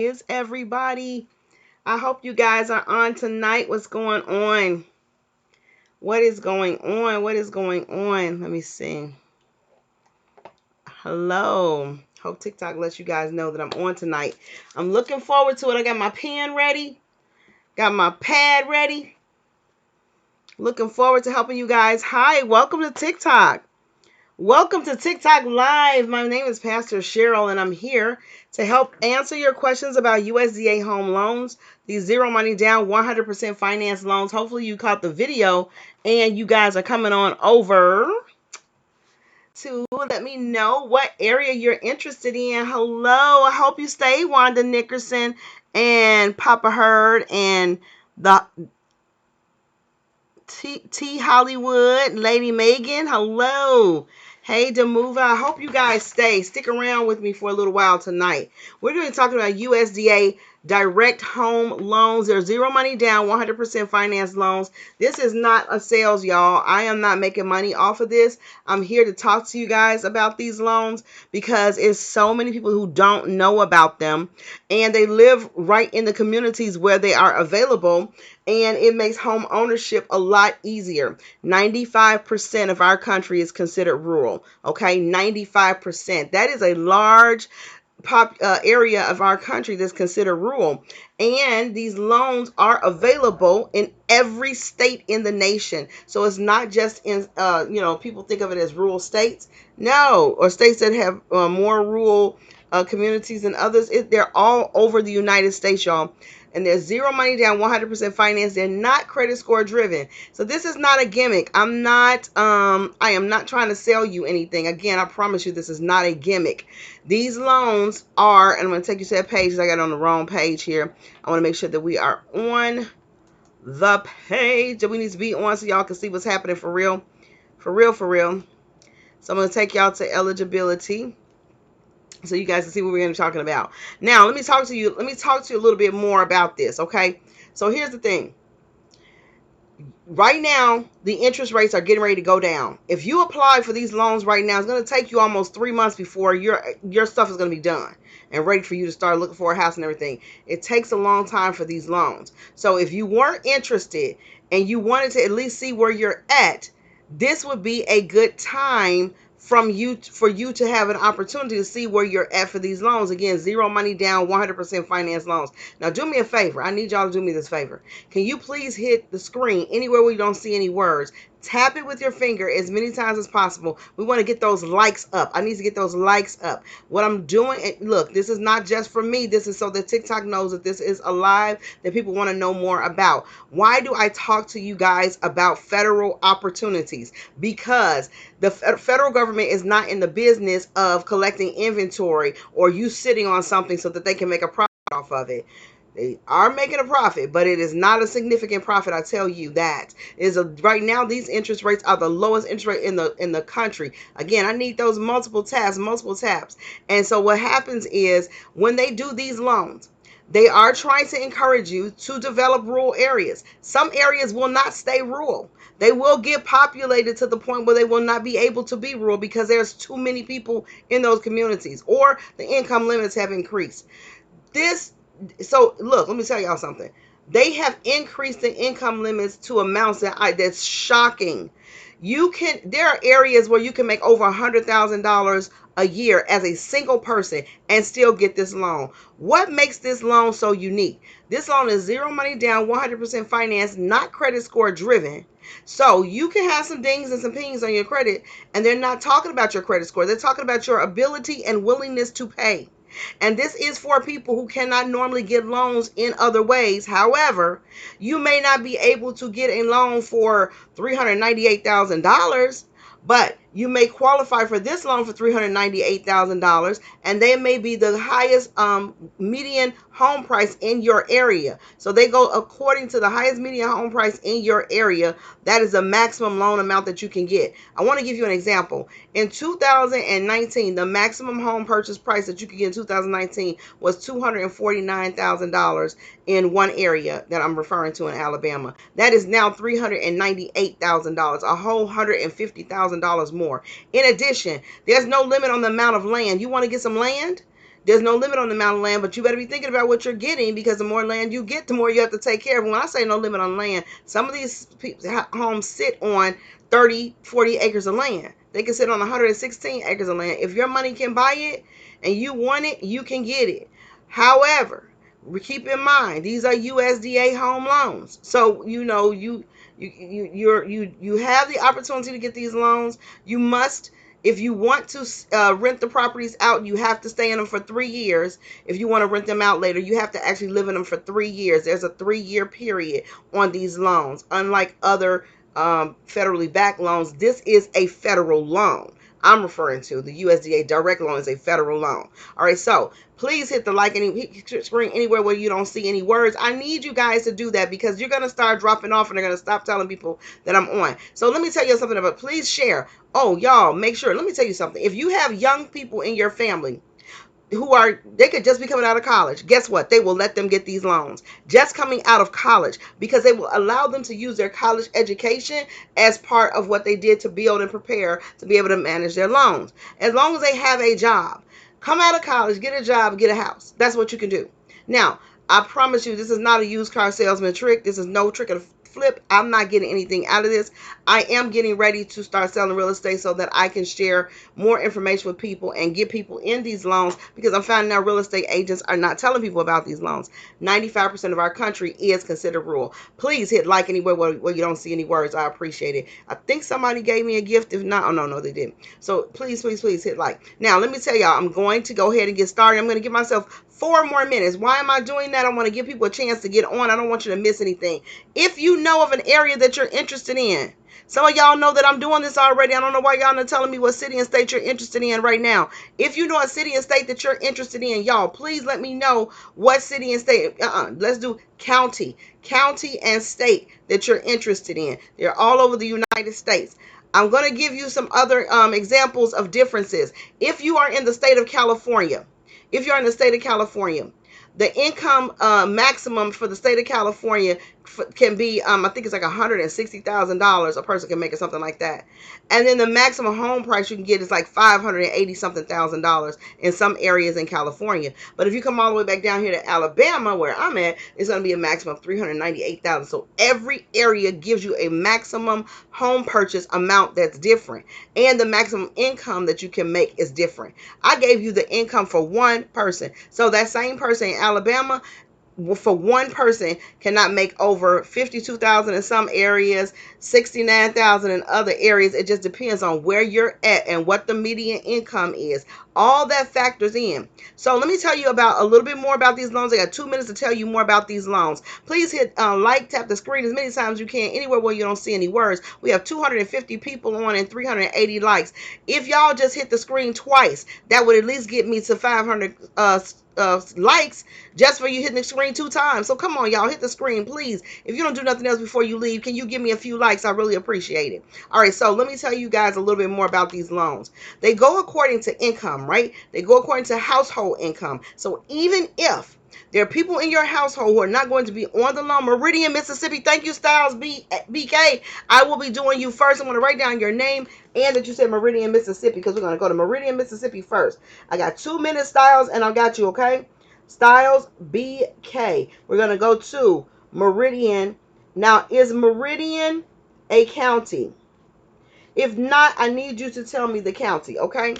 Is everybody? I hope you guys are on tonight. What's going on? What is going on? What is going on? Let me see. Hello. Hope TikTok lets you guys know that I'm on tonight. I'm looking forward to it. I got my pen ready, got my pad ready. Looking forward to helping you guys. Hi, welcome to TikTok. Welcome to TikTok Live. My name is Pastor Cheryl, and I'm here to help answer your questions about USDA home loans, these zero money down, 100% finance loans. Hopefully, you caught the video and you guys are coming on over to let me know what area you're interested in. Hello, I hope you stay, Wanda Nickerson and Papa Hurd and the T Hollywood, Lady Megan. Hello. Hey, Demuva. I hope you guys stick around with me for a little while tonight. We're going to be talking about USDA direct home loans. They're zero money down, 100% finance loans. This is not a sales, y'all. I am not making money off of this. I'm here to talk to you guys about these loans because it's so many people who don't know about them, and they live right in the communities where they are available, and it makes home ownership a lot easier. 95% of our country is considered rural. Okay, 95%. That is a large area of our country that's considered rural, and these loans are available in every state in the nation. So it's not just in people think of it as rural states. No, or states that have more rural communities than others. They're all over the United States, y'all. And they're zero money down, 100% finance. They're not credit score driven. So this is not a gimmick. I am not trying to sell you anything. Again, I promise you this is not a gimmick. These loans are, and I'm going to take you to that page. I got on the wrong page here. I want to make sure that we are on the page that we need to be on so y'all can see what's happening for real. For real, for real. So I'm going to take y'all to eligibility so you guys can see what we're going to be talking about. Now, let me talk to you a little bit more about this, okay? So here's the thing. Right now, the interest rates are getting ready to go down. If you apply for these loans right now, it's going to take you almost 3 months before your stuff is going to be done and ready for you to start looking for a house and everything. It takes a long time for these loans. So if you weren't interested and you wanted to at least see where you're at, this would be a good time for you to have an opportunity to see where you're at for these loans. Again, zero money down, 100% finance loans. Now, do me a favor. I need y'all to do me this favor. Can you please hit the screen anywhere where you don't see any words? Tap it with your finger as many times as possible. We want to get those likes up. I need to get those likes up. What I'm doing, look, this is not just for me. This is so that TikTok knows that this is alive, that people want to know more about. Why do I talk to you guys about federal opportunities? Because the federal government is not in the business of collecting inventory or you sitting on something so that they can make a profit off of it. They are making a profit, but it is not a significant profit. I tell you that. Right now these interest rates are the lowest interest rate in the country. Again, I need those multiple taps. And so what happens is when they do these loans, they are trying to encourage you to develop rural areas. Some areas will not stay rural. They will get populated to the point where they will not be able to be rural because there's too many people in those communities or the income limits have increased. This so look, let me tell y'all something. They have increased the income limits to amounts that's shocking. There are areas where you can make over $100,000 a year as a single person and still get this loan. What makes this loan so unique? This loan is zero money down, 100% finance, not credit score driven. So you can have some dings and some pings on your credit, and they're not talking about your credit score. They're talking about your ability and willingness to pay. And this is for people who cannot normally get loans in other ways. However, you may not be able to get a loan for $398,000, but you may qualify for this loan for $398,000, and they may be the highest median home price in your area. So they go according to the highest median home price in your area. That is the maximum loan amount that you can get. I want to give you an example. In 2019, the maximum home purchase price that you could get in 2019 was $249,000 in one area that I'm referring to in Alabama. That is now $398,000, a whole $150,000 more. In addition, there's no limit on the amount of land. You want to get some land? There's no limit on the amount of land, but you better be thinking about what you're getting, because the more land you get, the more you have to take care of. When I say no limit on land, some of these homes sit on 30, 40 acres of land. They can sit on 116 acres of land. If your money can buy it and you want it, you can get it. However, keep in mind, these are USDA home loans. So, you have the opportunity to get these loans. You must, if you want to rent the properties out, you have to stay in them for 3 years. If you want to rent them out later, you have to actually live in them for 3 years. There's a 3-year period on these loans. Unlike other federally backed loans, this is a federal loan. I'm referring to the USDA direct loan is a federal loan. All right, so please hit the like and screen anywhere where you don't see any words. I need you guys to do that, because you're going to start dropping off and they're going to stop telling people that I'm on. So let me tell you something about, please share. Oh, y'all, make sure, let me tell you something. If you have young people in your family they could just be coming out of college, guess what? They will let them get these loans just coming out of college, because they will allow them to use their college education as part of what they did to build and prepare to be able to manage their loans. As long as they have a job, come out of college, get a job, get a house. That's what you can do. Now, I promise you, this is not a used car salesman trick. This is no trick of flip. I'm not getting anything out of this. I am getting ready to start selling real estate so that I can share more information with people and get people in these loans, because I'm finding out real estate agents are not telling people about these loans. 95% of our country is considered rural. Please hit like anywhere where you don't see any words. I appreciate it. I think somebody gave me a gift. If not, oh no, they didn't. So please hit like. Now let me tell y'all, I'm going to go ahead and get started. I'm going to give myself 4 more minutes. Why am I doing that? I want to give people a chance to get on. I don't want you to miss anything. If you know of an area that you're interested in, some of y'all know that I'm doing this already. I don't know why y'all not telling me what city and state you're interested in right now. If you know a city and state that you're interested in, y'all, please let me know what city and state. Let's do county and state that you're interested in. They're all over the United States. I'm going to give you some other examples of differences. If you are in the state of California, the income maximum for the state of California can be, I think it's like $160,000 a person can make, or something like that. And then the maximum home price you can get is like $580 something thousand in some areas in California. But if you come all the way back down here to Alabama, where I'm at, it's going to be a maximum of $398,000. So every area gives you a maximum home purchase amount that's different, and the maximum income that you can make is different. I gave you the income for one person. So that same person in Alabama, for one person, cannot make over $52,000 in some areas, $69,000 in other areas. It just depends on where you're at and what the median income is. All that factors in. So let me tell you about a little bit more about these loans. I got 2 minutes to tell you more about these loans. Please hit like, tap the screen as many times as you can, anywhere where you don't see any words. We have 250 people on and 380 likes. If y'all just hit the screen twice, that would at least get me to 500 likes just for you hitting the screen 2 times. So come on, y'all, hit the screen, please. If you don't do nothing else before you leave, can you give me a few likes? I really appreciate it. All right, so let me tell you guys a little bit more about these loans. They go according to income, right? They go according to household income. So even if there are people in your household who are not going to be on the loan, Meridian, Mississippi, thank you, Styles BK. I will be doing you first. I'm going to write down your name and that you said Meridian, Mississippi, because we're going to go to Meridian, Mississippi first. I got 2 minutes, Styles, and I got you, okay? Styles BK. We're going to go to Meridian. Now, is Meridian a county? If not, I need you to tell me the county, okay?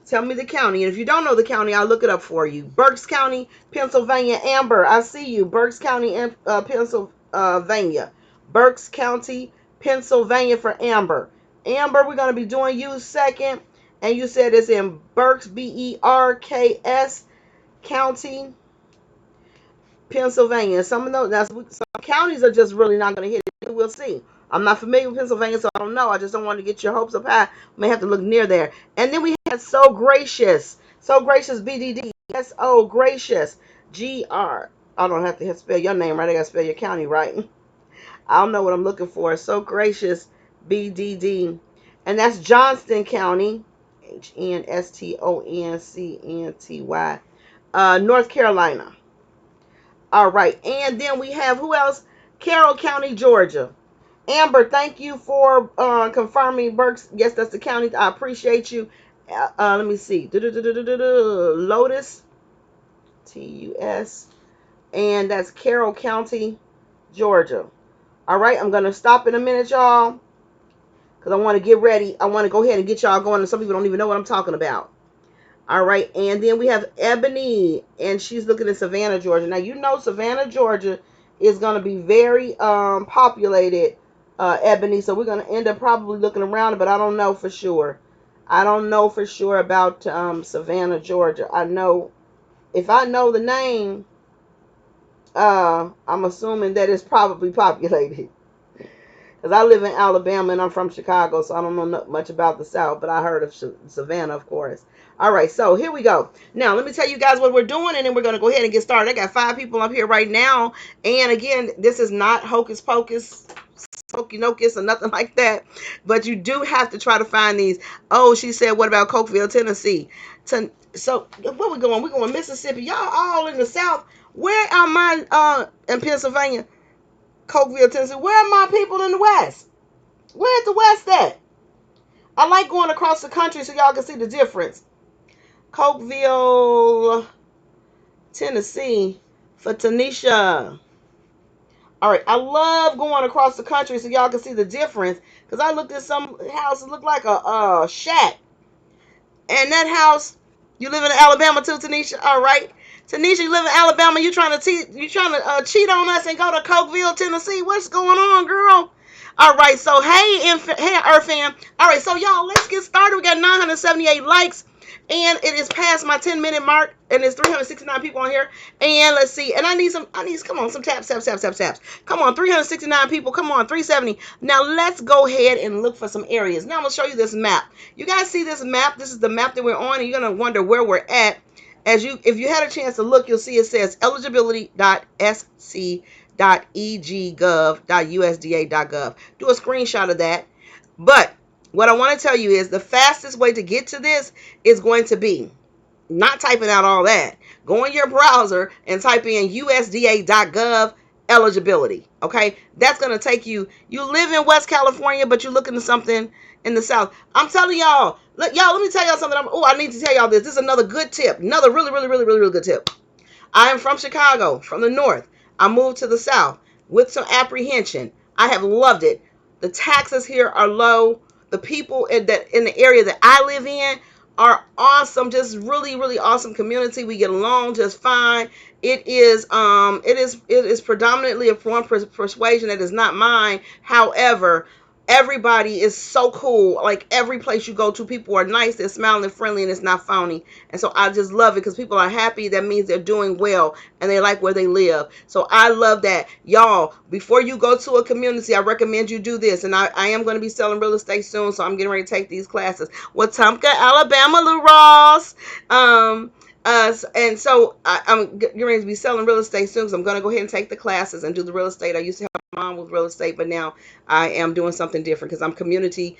Tell me the county. And if you don't know the county, I'll look it up for you. Berks County, Pennsylvania. Amber, I see you. Berks County, Pennsylvania. Berks County, Pennsylvania for Amber. Amber, we're going to be doing you second. And you said it's in Berks, Berks County, Pennsylvania. Some counties are just really not going to hit it. We'll see. I'm not familiar with Pennsylvania, so I don't know. I just don't want to get your hopes up high. May have to look near there. And then we had So Gracious. So Gracious BDD. So Gracious GR. I don't have to spell your name right. I got to spell your county right. I don't know what I'm looking for. So Gracious BDD. And that's Johnston County. HNSTONCNTY. North Carolina. All right. And then we have, who else? Carroll County, Georgia. Amber, thank you for confirming Berks. Yes, that's the county. I appreciate you. Let me see. Lotus, Tus, and that's Carroll County, Georgia. All right, I'm gonna stop in a minute, y'all, because I want to get ready. I want to go ahead and get y'all going, and some people don't even know what I'm talking about. All right, and then we have Ebony, and she's looking at Savannah, Georgia. Now you know Savannah, Georgia is going to be very populated, Ebony. So we're going to end up probably looking around, but I don't know for sure. I don't know for sure about Savannah, Georgia. I know if I know the name, I'm assuming that it's probably populated. Because I live in Alabama and I'm from Chicago, so I don't know much about the South, but I heard of Savannah, of course. All right, so here we go. Now, let me tell you guys what we're doing, and then we're going to go ahead and get started. I got 5 people up here right now. And again, this is not hocus pocus, hokey nocus, or nothing like that. But you do have to try to find these. Oh, she said, what about Cokeville, Tennessee? So, where we going? We're going Mississippi. Y'all all in the South. Where am I in Pennsylvania? Cokeville, Tennessee. Where are my people in the West? Where's the West at? I like going across the country so y'all can see the difference. Cokeville, Tennessee for Tanisha. All right, I love going across the country so y'all can see the difference. Because I looked at some houses look like a shack. And that house, you live in Alabama too, Tanisha? All right. Tanisha, you live in Alabama. You trying to cheat on us and go to Cokeville, Tennessee? What's going on, girl? All right. So hey, Earth fam. All right. So y'all, let's get started. We got 978 likes, and it is past my 10-minute mark, and there's 369 people on here. And let's see. And I need come on, some taps. Come on, 369 people. Come on, 370. Now let's go ahead and look for some areas. Now I'm gonna show you this map. You guys see this map? This is the map that we're on, and you're gonna wonder where we're at. If you had a chance to look, you'll see it says eligibility.sc.egov.usda.gov. Do a screenshot of that. But what I want to tell you is the fastest way to get to this is going to be not typing out all that. Go in your browser and type in usda.gov eligibility. Okay, that's going to take you. You live in West California, but you're looking at something in the South. I'm telling y'all. Let me tell y'all something. I need to tell y'all this. This is another good tip. Another really good tip. I am from Chicago, from the North. I moved to the South with some apprehension. I have loved it. The taxes here are low. The people in the area that I live in are awesome. Just really awesome community. We get along just fine. It is predominantly a form of persuasion that is not mine. However, everybody is so cool. Like every place you go to, people are nice, they're smiling, friendly, and it's not phony. And so I just love it because people are happy. That means they're doing well and they like where they live. So I love that. Y'all, before you go to a community, I recommend you do this. And I am going to be selling real estate soon, so I'm getting ready to take these classes. Wetumpka, Alabama, Lou Ross. And so I'm getting ready to be selling real estate soon, so I'm going to go ahead and take the classes and do the real estate. I used to help my mom with real estate, but now I am doing something different because I'm community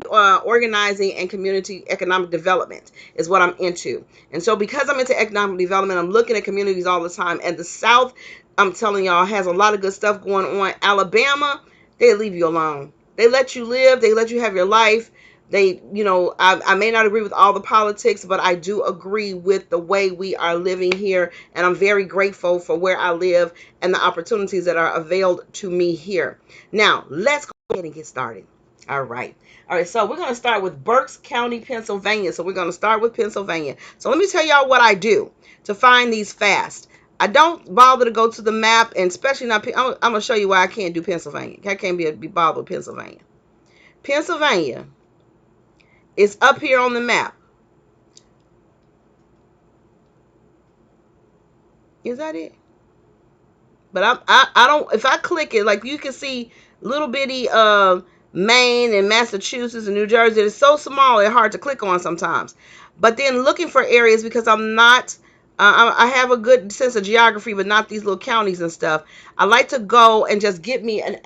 organizing and community economic development is what I'm into. And so because I'm into economic development, I'm looking at communities all the time. And the South, I'm telling y'all, has a lot of good stuff going on. Alabama, they leave you alone. They let you live. They let you have your life. I may not agree with all the politics, but I do agree with the way we are living here. And I'm very grateful for where I live and the opportunities that are availed to me here. Now, let's go ahead and get started. All right. So we're going to start with Berks County, Pennsylvania. So we're going to start with Pennsylvania. So let me tell y'all what I do to find these fast. I don't bother to go to the map, and especially not, I'm going to show you why I can't do Pennsylvania. I can't be bothered with Pennsylvania. Pennsylvania is up here on the map. Is that it? But I don't, if I click it, like you can see little bitty Maine and Massachusetts and New Jersey. It's so small, it's hard to click on sometimes. But then looking for areas, because I'm not, I have a good sense of geography, but not these little counties and stuff. I like to go and just get me an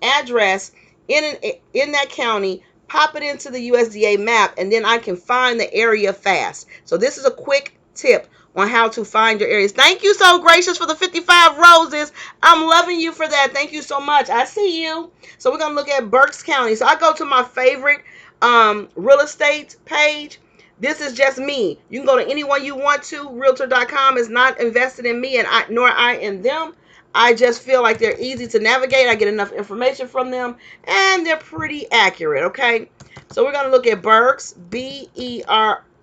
address in that county, pop it into the USDA map, and then I can find the area fast. So this is a quick tip on how to find your areas. Thank you, so gracious, for the 55 roses. I'm loving you for that. Thank you so much. I see you. So we're going to look at Berks County. So I go to my favorite real estate page. This is just me. You can go to anyone you want to. Realtor.com is not invested in me, and nor I in them. I just feel like they're easy to navigate. I get enough information from them, and they're pretty accurate. Okay, so we're gonna look at Berks, Berks.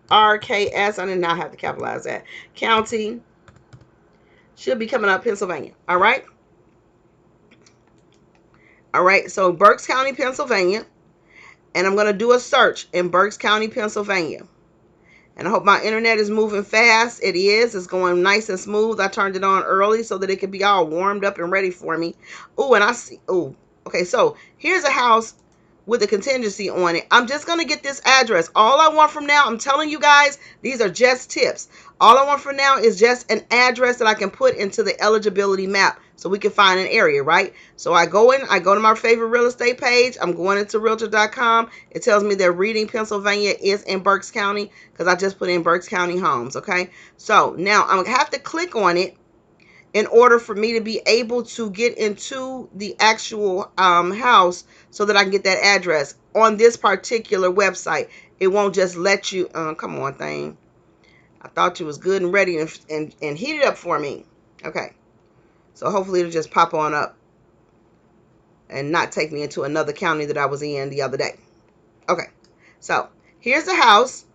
I did not have to capitalize that. County should be coming up, Pennsylvania. All right. All right. So Berks County, Pennsylvania, and I'm gonna do a search in Berks County, Pennsylvania. And I hope my internet is moving fast. It is. It's going nice and smooth. I turned it on early so that it could be all warmed up and ready for me. Oh, and I see. Oh, okay. So here's a house with a contingency on it. I'm just going to get this address. All I want from now, I'm telling you guys, these are just tips. All I want for now is just an address that I can put into the eligibility map so we can find an area, right? So I go to my favorite real estate page. I'm going into realtor.com. It tells me that Reading, Pennsylvania is in Berks County because I just put in Berks County homes, okay? So now I'm going to have to click on it in order for me to be able to get into the actual house so that I can get that address on this particular website. It won't just let you, come on thing. I thought you was good and ready and heat it up for me. Okay. So hopefully it'll just pop on up and not take me into another county that I was in the other day. Okay. So here's the house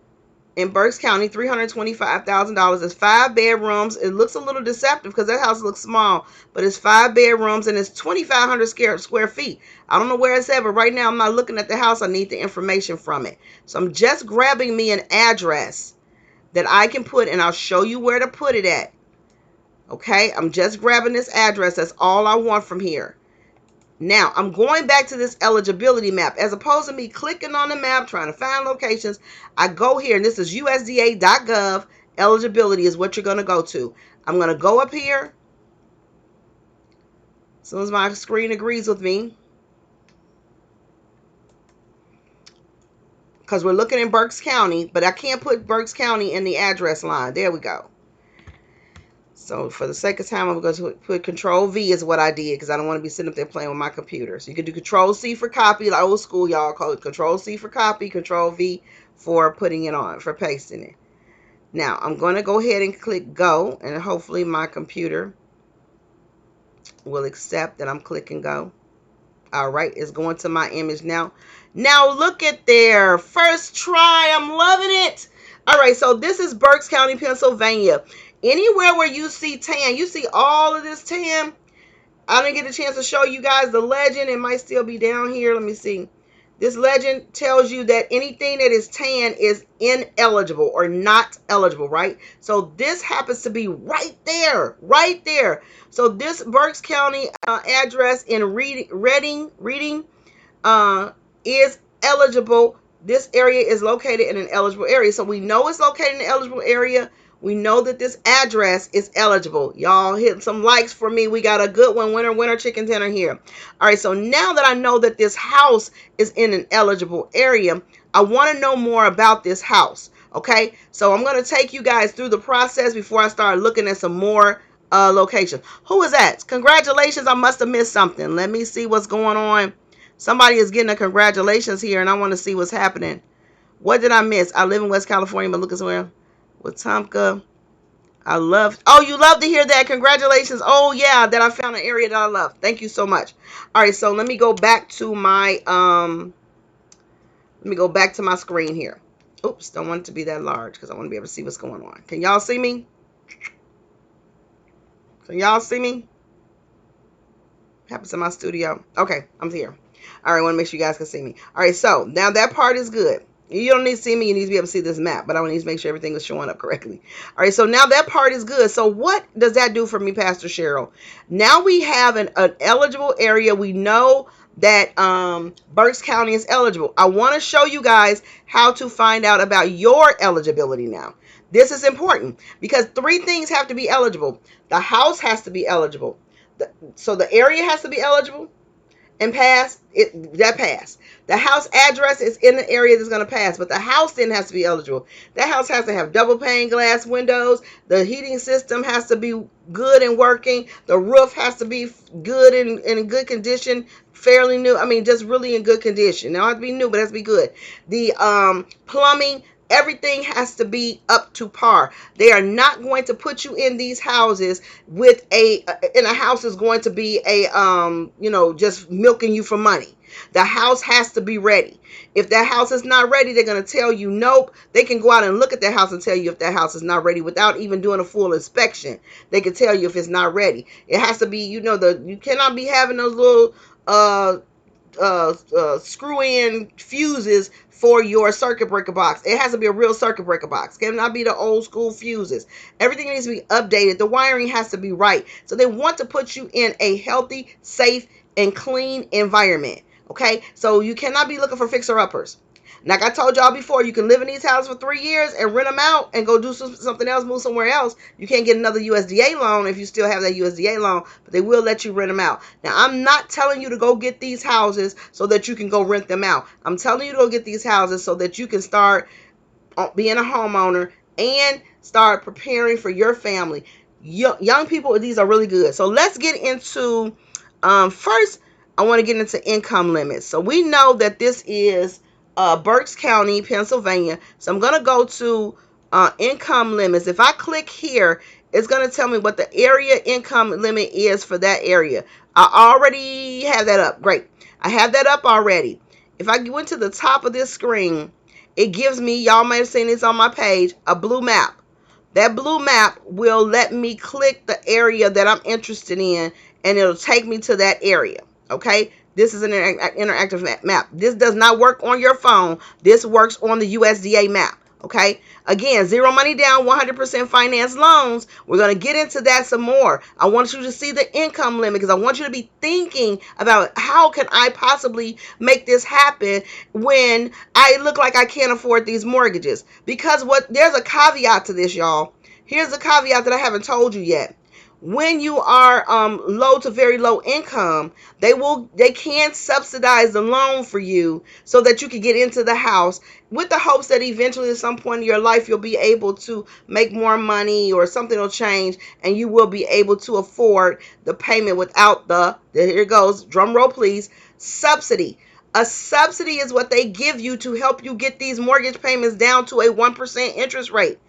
in Berks County, $325,000. It's 5 bedrooms. It looks a little deceptive because that house looks small, but it's 5 bedrooms and it's 2,500 square feet. I don't know where it's at, but right now I'm not looking at the house. I need the information from it. So I'm just grabbing me an address that I can put, and I'll show you where to put it at. Okay, I'm just grabbing this address. That's all I want from here. Now, I'm going back to this eligibility map. As opposed to me clicking on the map, trying to find locations, I go here, and this is USDA.gov. Eligibility is what you're going to go to. I'm going to go up here. As soon as my screen agrees with me. Because we're looking in Berks County, but I can't put Berks County in the address line. There we go. So for the sake of time, I'm going to put Control V is what I did because I don't want to be sitting up there playing with my computer. So you can do Control C for copy, like old school, y'all call it Control C for copy, Control V for putting it on, for pasting it. Now I'm going to go ahead and click go, and hopefully my computer will accept that I'm clicking go. All right, it's going to my image now. Now look at there, first try. I'm loving it. All right, so this is Berks County, Pennsylvania. Anywhere where you see tan, you see all of this tan. I didn't get a chance to show you guys the legend. It might still be down here. Let me see. This legend tells you that anything that is tan is ineligible or not eligible, right? So this happens to be right there, right there. So this Berks County address in Reading is eligible. This area is located in an eligible area. So we know it's located in an eligible area. We know that this address is eligible. Y'all hit some likes for me. We got a good one. Winner chicken dinner here. All right, so now that I know that this house is in an eligible area, I want to know more about this house. Okay, so I'm going to take you guys through the process before I start looking at some more locations. Who is that? Congratulations. I must have missed something. Let me see what's going on. Somebody is getting a congratulations here, and I want to see what's happening. What did I miss? I live in West California, but look as well. Wetumpka. Oh, you love to hear that. Congratulations. Oh, yeah, that I found an area that I love. Thank you so much. All right, so let me go back to my screen here. Oops, don't want it to be that large because I want to be able to see what's going on. Can y'all see me? Can y'all see me? What happens in my studio? Okay, I'm here. All right, I want to make sure you guys can see me. All right, so now that part is good. You don't need to see me. You need to be able to see this map. But I need to make sure everything is showing up correctly. All right. So now that part is good. So what does that do for me, Pastor Cheryl? Now we have an eligible area. We know that Berks County is eligible. I want to show you guys how to find out about your eligibility now. This is important because 3 things have to be eligible. The house has to be eligible. So the area has to be eligible. and pass, that pass. The house address is in the area that's going to pass, but the house then has to be eligible. That house has to have double pane glass windows. The heating system has to be good and working. The roof has to be good and in good condition, fairly new. I mean, just really in good condition. It don't have to be new, but it has to be good. The plumbing, everything has to be up to par. They are not going to put you in these houses with in a house is going to be just milking you for money. The house has to be ready. If that house is not ready, they're going to tell you nope. They can go out and look at that house and tell you if that house is not ready without even doing a full inspection. They can tell you if it's not ready. It has to be, you cannot be having those little screw in fuses for your circuit breaker box. It has to be a real circuit breaker box. It cannot be the old school fuses. Everything needs to be updated. The wiring has to be right. So they want to put you in a healthy, safe, and clean environment. Okay, so you cannot be looking for fixer-uppers. Like I told y'all before, you can live in these houses for 3 years and rent them out and go do something else, move somewhere else. You can't get another USDA loan if you still have that USDA loan, but they will let you rent them out. Now, I'm not telling you to go get these houses so that you can go rent them out. I'm telling you to go get these houses so that you can start being a homeowner and start preparing for your family. Young people, these are really good. So let's get into, first, I want to get into income limits. So we know that this is Berks County, Pennsylvania. So I'm going to go to income limits. If I click here, it's going to tell me what the area income limit is for that area. I already have that up. Great. I have that up already. If I went to the top of this screen, it gives me, y'all may have seen this on my page, a blue map. That blue map will let me click the area that I'm interested in, and it'll take me to that area. Okay, this is an interactive map. This does not work on your phone. This works on the USDA map. Okay, again, zero money down, 100% finance loans. We're going to get into that some more. I want you to see the income limit because I want you to be thinking about how can I possibly make this happen when I look like I can't afford these mortgages. Because there's a caveat to this, y'all. Here's a caveat that I haven't told you yet. When you are low to very low income, they can subsidize the loan for you so that you can get into the house with the hopes that eventually at some point in your life you'll be able to make more money or something will change and you will be able to afford the payment without here it goes, drum roll please, subsidy. A subsidy is what they give you to help you get these mortgage payments down to a 1% interest rate.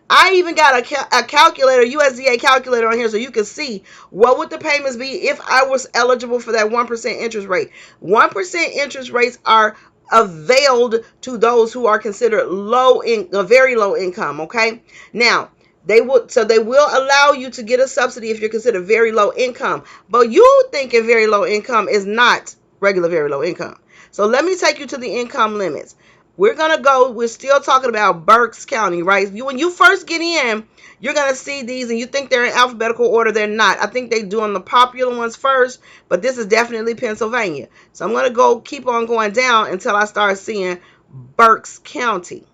I even got a calculator, USDA calculator on here so you can see what would the payments be if I was eligible for that 1% interest rate. 1% interest rates are availed to those who are considered very low income, okay? Now, they will allow you to get a subsidy if you're considered very low income. But you thinking very low income is not regular very low income. So let me take you to the income limits. We're still talking about Berks County, right? When you first get in, you're going to see these and you think they're in alphabetical order. They're not. I think they're doing the popular ones first, but this is definitely Pennsylvania. So I'm going to keep on going down until I start seeing Berks County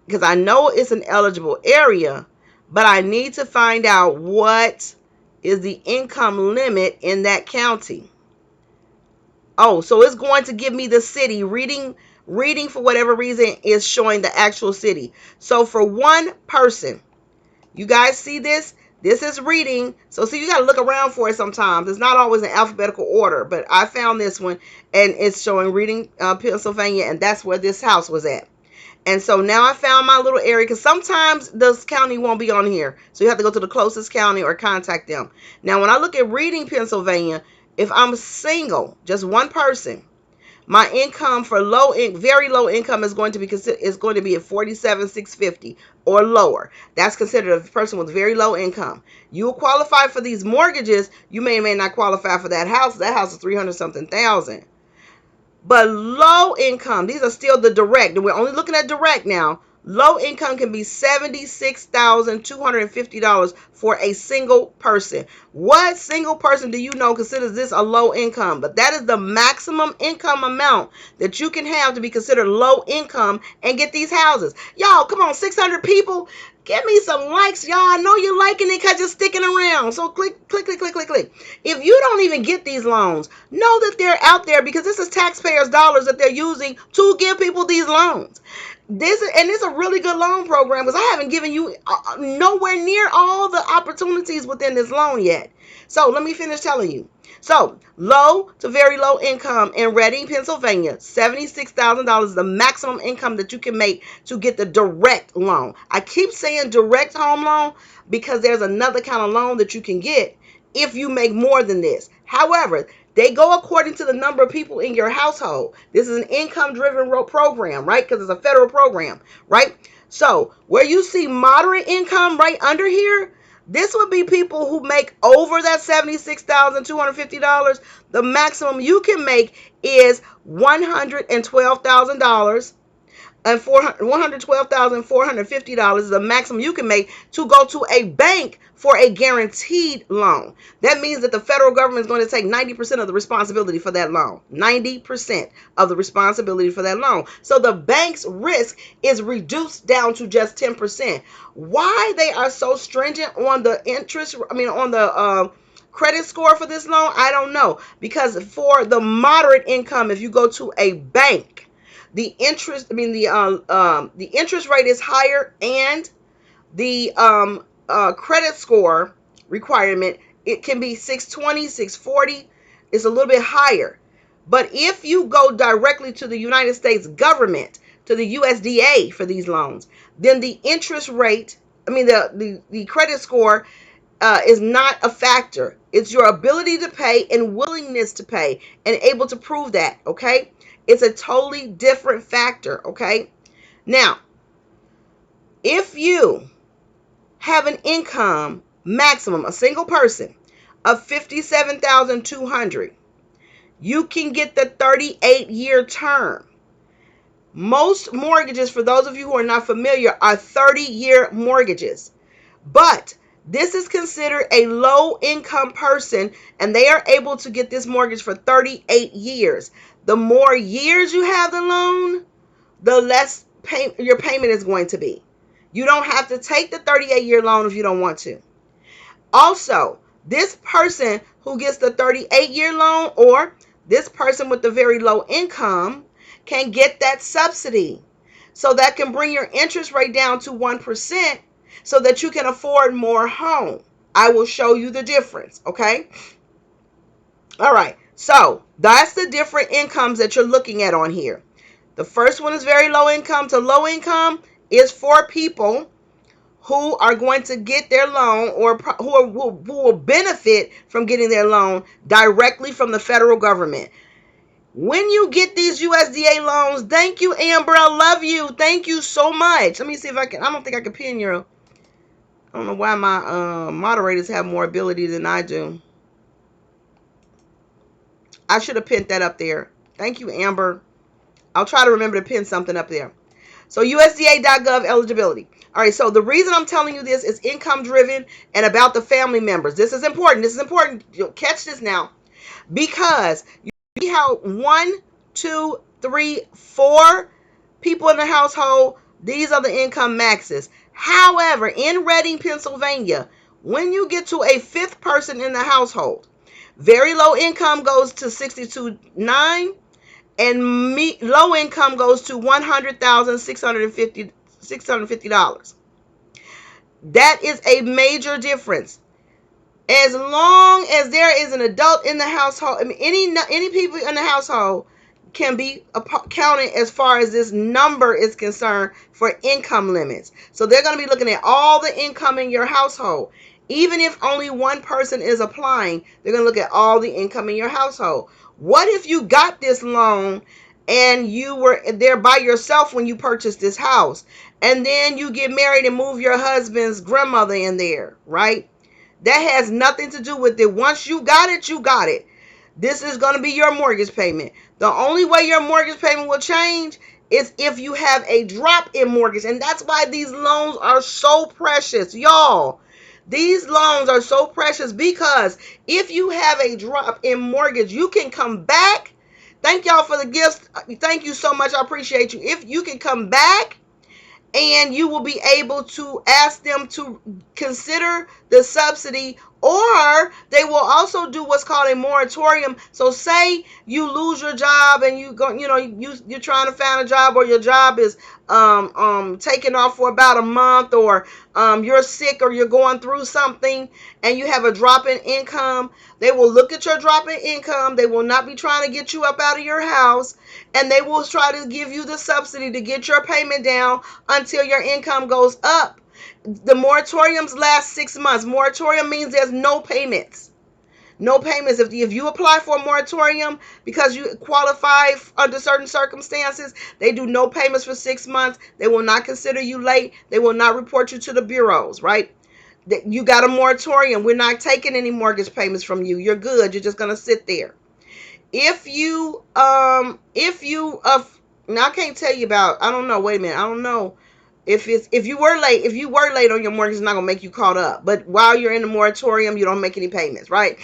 because I know it's an eligible area, but I need to find out what is the income limit in that county. Oh, so it's going to give me the city. Reading for whatever reason is showing the actual city. So for one person, you guys see this? This is reading. So see, you got to look around for it sometimes. It's not always in alphabetical order, but I found this one and it's showing Reading, Pennsylvania, and that's where this house was at. And so now I found my little area because sometimes this county won't be on here. So you have to go to the closest county or contact them. Now, when I look at Reading, Pennsylvania, if I'm single, just one person, my income for very low income is going to be at $47,650 or lower. That's considered a person with very low income. You will qualify for these mortgages. You may or may not qualify for that house. That house is 300 something thousand. But low income, these are still the direct. And we're only looking at direct now. Low income can be $76,250 for a single person. What single person do you know considers this a low income? But that is the maximum income amount that you can have to be considered low income and get these houses. Y'all, come on, 600 people. Give me some likes, y'all. I know you're liking it because you're sticking around. So click, click, click, click, click, click. If you don't even get these loans, know that they're out there because this is taxpayers' dollars that they're using to give people these loans. This is a really good loan program because I haven't given you nowhere near all the opportunities within this loan yet. So let me finish telling you. So low to very low income in Reading, Pennsylvania, $76,000 is the maximum income that you can make to get the direct loan. I keep saying direct home loan because there's another kind of loan that you can get if you make more than this. However, they go according to the number of people in your household. This is an income-driven program, right? Because it's a federal program, right? So where you see moderate income right under here, this would be people who make over that $76,250. The maximum you can make is $112,000 and $112,450 is the maximum you can make to go to a bank for a guaranteed loan. That means that the federal government is going to take 90% of the responsibility for that loan. 90% of the responsibility for that loan. So the bank's risk is reduced down to just 10%. Why they are so stringent on the interest, on the credit score for this loan, I don't know. Because for the moderate income, if you go to a bank, the interest rate is higher, and the credit score requirement, it can be 620, 640. It's a little bit higher. But if you go directly to the United States government, to the USDA for these loans, then the interest rate, the credit score is not a factor. It's your ability to pay and willingness to pay and able to prove that, okay? It's a totally different factor, okay? Now, if you have an income maximum, a single person, of $57,200, you can get the 38-year term. Most mortgages, for those of you who are not familiar, are 30-year mortgages. But this is considered a low-income person, and they are able to get this mortgage for 38 years. The more years you have the loan, the less your payment is going to be. You don't have to take the 38-year loan if you don't want to. Also, this person who gets the 38-year loan, or this person with the very low income, can get that subsidy. So that can bring your interest rate down to 1% so that you can afford more home. I will show you the difference, okay? All right. So that's the different incomes that you're looking at on here. The first one is very low income to low income is for people who are going to get their loan, or who will benefit from getting their loan directly from the federal government. When you get these USDA loans, thank you, Amber. I love you. Thank you so much. Let me see if I can. I don't think I can pin your. I don't know why my moderators have more ability than I do. I should have pinned that up there. Thank you, Amber. I'll try to remember to pin something up there. So USDA.gov eligibility. All right, so the reason I'm telling you this is income driven and about the family members. This is important. This is important. You'll catch this now. Because you see how 1, 2, 3, 4 people in the household, these are the income maxes. However, in Reading, Pennsylvania, when you get to a 5th person in the household, very low income goes to $62,900, and low income goes to $100,650. That is a major difference. As long as there is an adult in the household, any people in the household can be counted as far as this number is concerned for income limits. So they're going to be looking at all the income in your household. Even if only one person is applying, they're going to look at all the income in your household. What if you got this loan and you were there by yourself when you purchased this house, and then you get married and move your husband's grandmother in there, right? That has nothing to do with it. Once you got it, you got it. This is going to be your mortgage payment. The only way your mortgage payment will change is if you have a drop in mortgage. And that's why these loans are so precious, y'all. These loans are so precious because if you have a drop in mortgage, you can come back. Thank y'all for the gifts. Thank you so much. I appreciate you. If you can come back and you will be able to ask them to consider the subsidy, or they will also do what's called a moratorium. So say you lose your job and you're trying to find a job, or your job is taking off for about a month, or you're sick, or you're going through something and you have a drop in income. They will look at your drop in income. They will not be trying to get you up out of your house, and they will try to give you the subsidy to get your payment down until your income goes up. The moratoriums last 6 months. Moratorium means there's no payments. No payments. If you apply for a moratorium because you qualify under certain circumstances, they do no payments for 6 months. They will not consider you late. They will not report you to the bureaus, right? You got a moratorium. We're not taking any mortgage payments from you. You're good. You're just going to sit there. If you now I can't tell you about, I don't know, wait a minute, I don't know if you were late on your mortgage, it's not gonna make you caught up. But while you're in the moratorium, you don't make any payments, right?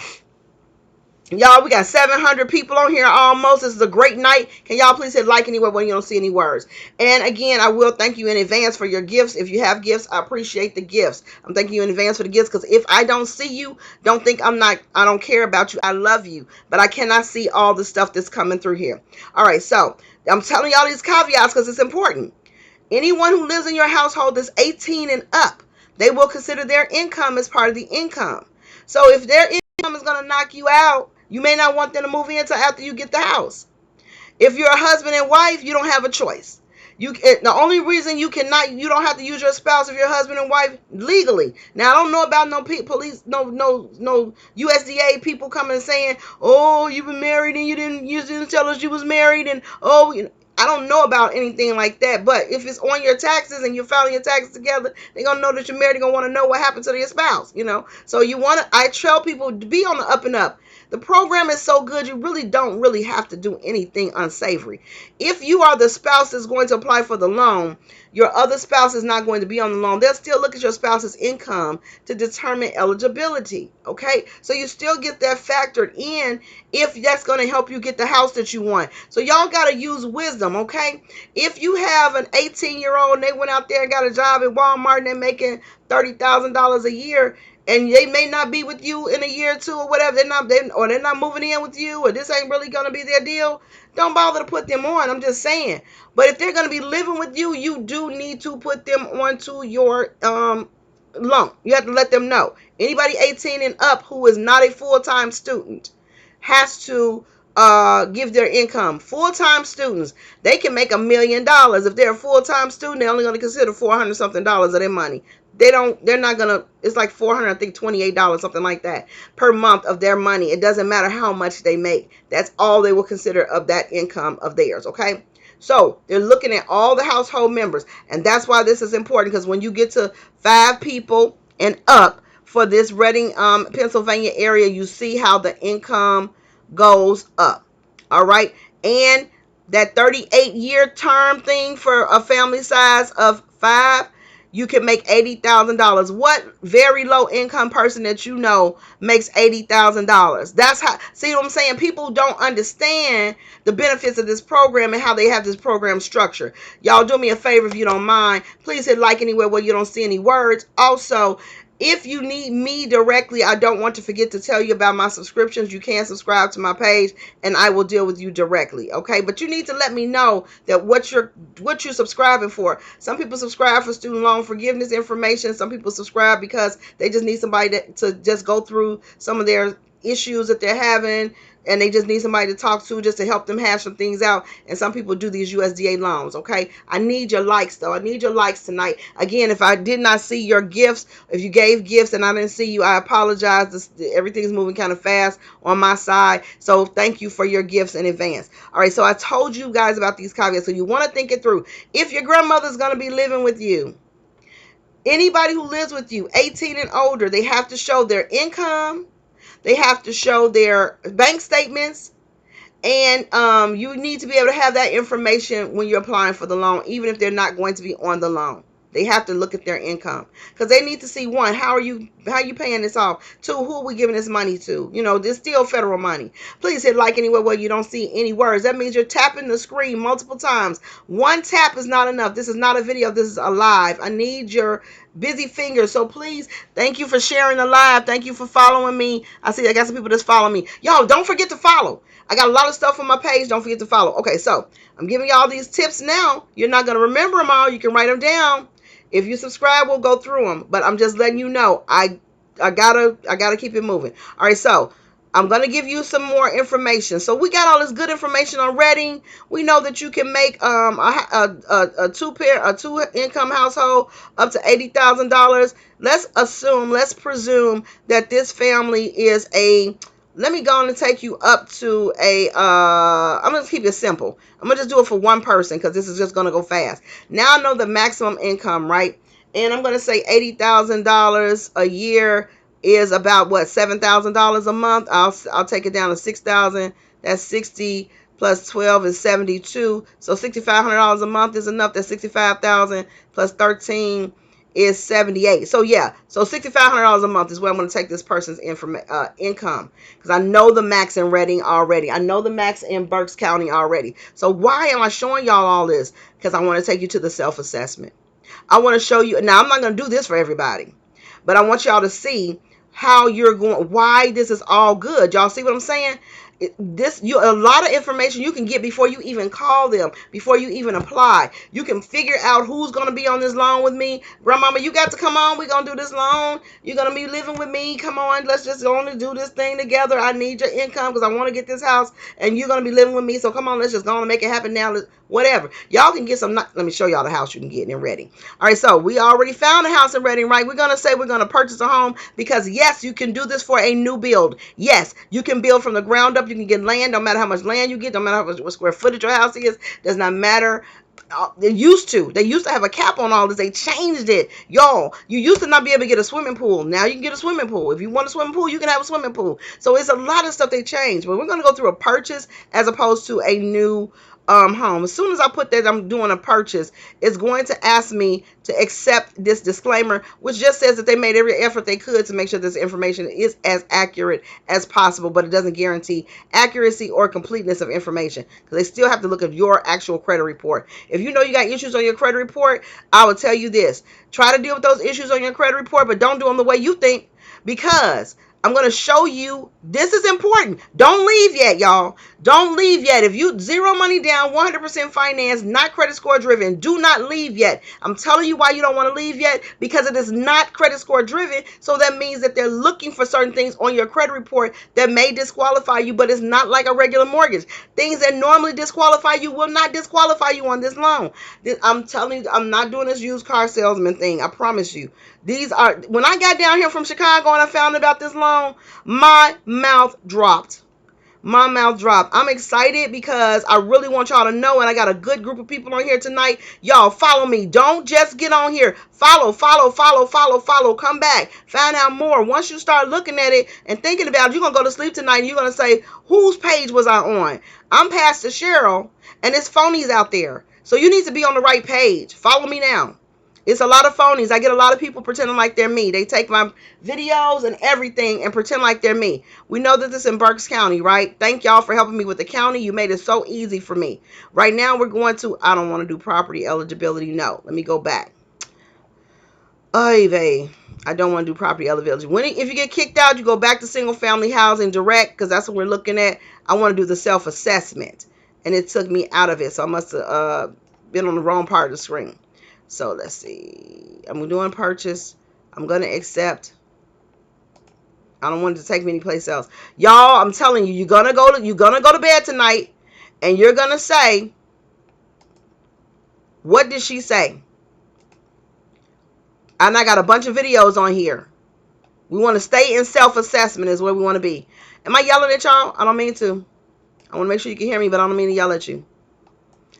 Y'all, we got 700 people on here almost. This is a great night. Can y'all please hit like anywhere when you don't see any words? And again, I will thank you in advance for your gifts. If you have gifts, I appreciate the gifts. I'm thanking you in advance for the gifts, because if I don't see you, don't think I don't care about you. I love you, but I cannot see all the stuff that's coming through here. All right, so I'm telling y'all these caveats because it's important. Anyone who lives in your household that's 18 and up, they will consider their income as part of the income. So if their income is going to knock you out, you may not want them to move in until after you get the house. If you're a husband and wife, you don't have a choice. The only reason you don't have to use your spouse if you're husband and wife legally. Now, I don't know about no police, no USDA people coming and saying, "Oh, you've been married and you didn't tell us you was married," and I don't know about anything like that. But if it's on your taxes and you're filing your taxes together, they're gonna know that you're married. They're gonna want to know what happened to your spouse. So I tell people to be on the up and up. The program is so good, you really don't have to do anything unsavory. If you are the spouse that's going to apply for the loan, your other spouse is not going to be on the loan. They'll still look at your spouse's income to determine eligibility, okay? So you still get that factored in if that's going to help you get the house that you want. So y'all got to use wisdom, okay? If you have an 18-year-old and they went out there and got a job at Walmart and they're making $30,000 a year, and they may not be with you in a year or two or whatever, they're not moving in with you, or this ain't really going to be their deal, don't bother to put them on. I'm just saying. But if they're going to be living with you, you do need to put them onto your loan. You have to let them know. Anybody 18 and up who is not a full-time student has to give their income. Full-time students, they can make $1 million. If they're a full-time student, they're only going to consider $400 something of their money. They're not gonna, it's like $428, something like that, per month of their money. It doesn't matter how much they make. That's all they will consider of that income of theirs, okay? So they're looking at all the household members, and that's why this is important, because when you get to 5 people and up for this Reading, Pennsylvania area, you see how the income goes up. All right, and that 38-year term thing for a family size of 5, you can make $80,000. What very low income person that you know makes $80,000? That's how, see what I'm saying? People don't understand the benefits of this program and how they have this program structure. Y'all do me a favor, if you don't mind, please hit like anywhere where you don't see any words. Also, if you need me directly, I don't want to forget to tell you about my subscriptions. You can subscribe to my page and I will deal with you directly, okay? But you need to let me know that what you're subscribing for. Some people subscribe for student loan forgiveness information. Some people subscribe because they just need somebody to just go through some of their issues that they're having, and they just need somebody to talk to just to help them hash some things out. And some people do these USDA loans, okay? I need your likes, though. I need your likes tonight. Again, if I did not see your gifts, if you gave gifts and I didn't see you, I apologize. Everything's moving kind of fast on my side. So thank you for your gifts in advance. All right, so I told you guys about these caveats. So you want to think it through. If your grandmother's going to be living with you, anybody who lives with you, 18 and older, they have to show their income. They have to show their bank statements, and you need to be able to have that information when you're applying for the loan, even if they're not going to be on the loan. They have to look at their income because they need to see, one, how you paying this off? Two, who are we giving this money to? You know, this still federal money. Please hit like anywhere where you don't see any words. That means you're tapping the screen multiple times. One tap is not enough. This is not a video. This is a live. I need your busy fingers. So please, thank you for sharing the live. Thank you for following me. I see I got some people that's following me. Y'all, don't forget to follow. I got a lot of stuff on my page. Don't forget to follow. Okay, so I'm giving y'all these tips now. You're not going to remember them all. You can write them down. If you subscribe, we'll go through them. But I'm just letting you know, I gotta keep it moving. All right, so I'm gonna give you some more information. So we got all this good information on Redding. We know that you can make a two income household up to $80,000. Let's presume that this family is a. Let me go on and take you up to a, I'm going to keep it simple. I'm going to just do it for one person because this is just going to go fast. Now I know the maximum income, right? And I'm going to say $80,000 a year is about, what, $7,000 a month? I'll take it down to $6,000. That's 60 plus 12 is 72. So $6,500 a month is enough. That's 65,000 plus 13 is 78. So yeah, so $6,500 a month is where I'm going to take this person's income, because I know the max in Redding already. I know the max in Berks County already. So why am I showing y'all all this? Because I want to take you to the self-assessment. I want to show you. Now I'm not going to do this for everybody, but I want y'all to see how you're going, why this is all good. Y'all see what I'm saying? A lot of information you can get before you even call them, before you even apply. You can figure out who's going to be on this loan with me. Grandmama, you got to come on. We're going to do this loan. You're going to be living with me. Come on. Let's just only do this thing together. I need your income because I want to get this house and you're going to be living with me. So come on, let's just go on and make it happen now. Whatever. Y'all can get some. Let me show y'all the house you can get in Redding. All right. So we already found a house in Redding, right? We're going to say we're going to purchase a home because yes, you can do this for a new build. Yes, you can build from the ground up. You can get land, no matter how much land you get, no matter how much square footage your house is, does not matter. They used to have a cap on all this. They changed it. Y'all, you used to not be able to get a swimming pool. Now you can get a swimming pool. If you want a swimming pool, you can have a swimming pool. So it's a lot of stuff they changed. But we're going to go through a purchase as opposed to a new home. As soon as I put that I'm doing a purchase, it's going to ask me to accept this disclaimer, which just says that they made every effort they could to make sure this information is as accurate as possible, but it doesn't guarantee accuracy or completeness of information because they still have to look at your actual credit report. If you know you got issues on your credit report, I will tell you this: try to deal with those issues on your credit report, but don't do them the way you think, because I'm going to show you, this is important. Don't leave yet, y'all. Don't leave yet. If you zero money down, 100% finance, not credit score driven, do not leave yet. I'm telling you why you don't want to leave yet, because it is not credit score driven. So that means that they're looking for certain things on your credit report that may disqualify you, but it's not like a regular mortgage. Things that normally disqualify you will not disqualify you on this loan. I'm telling you, I'm not doing this used car salesman thing. I promise you. These are, when I got down here from Chicago and I found about this loan, my mouth dropped. My mouth dropped. I'm excited because I really want y'all to know, and I got a good group of people on here tonight. Y'all follow me. Don't just get on here. Follow. Come back. Find out more. Once you start looking at it and thinking about it, you're going to go to sleep tonight and you're going to say, whose page was I on? I'm Pastor Cheryl, and it's phonies out there. So you need to be on the right page. Follow me now. It's a lot of phonies. I get a lot of people pretending like they're me. They take my videos and everything and pretend like they're me. We know that this is in Berks County, right? Thank y'all for helping me with the county. You made it so easy for me. Right now, we're going to, I don't want to do property eligibility. No, let me go back. I don't want to do property eligibility. If you get kicked out, you go back to single family housing direct, because that's what we're looking at. I want to do the self-assessment, and it took me out of it. So I must have been on the wrong part of the screen. So let's see. I'm doing purchase. I'm going to accept. I don't want it to take me anyplace else. Y'all, I'm telling you, you're going to go to bed tonight and you're going to say, what did she say? And I got a bunch of videos on here. We want to stay in self-assessment is where we want to be. Am I yelling at y'all? I don't mean to. I want to make sure you can hear me, but I don't mean to yell at you.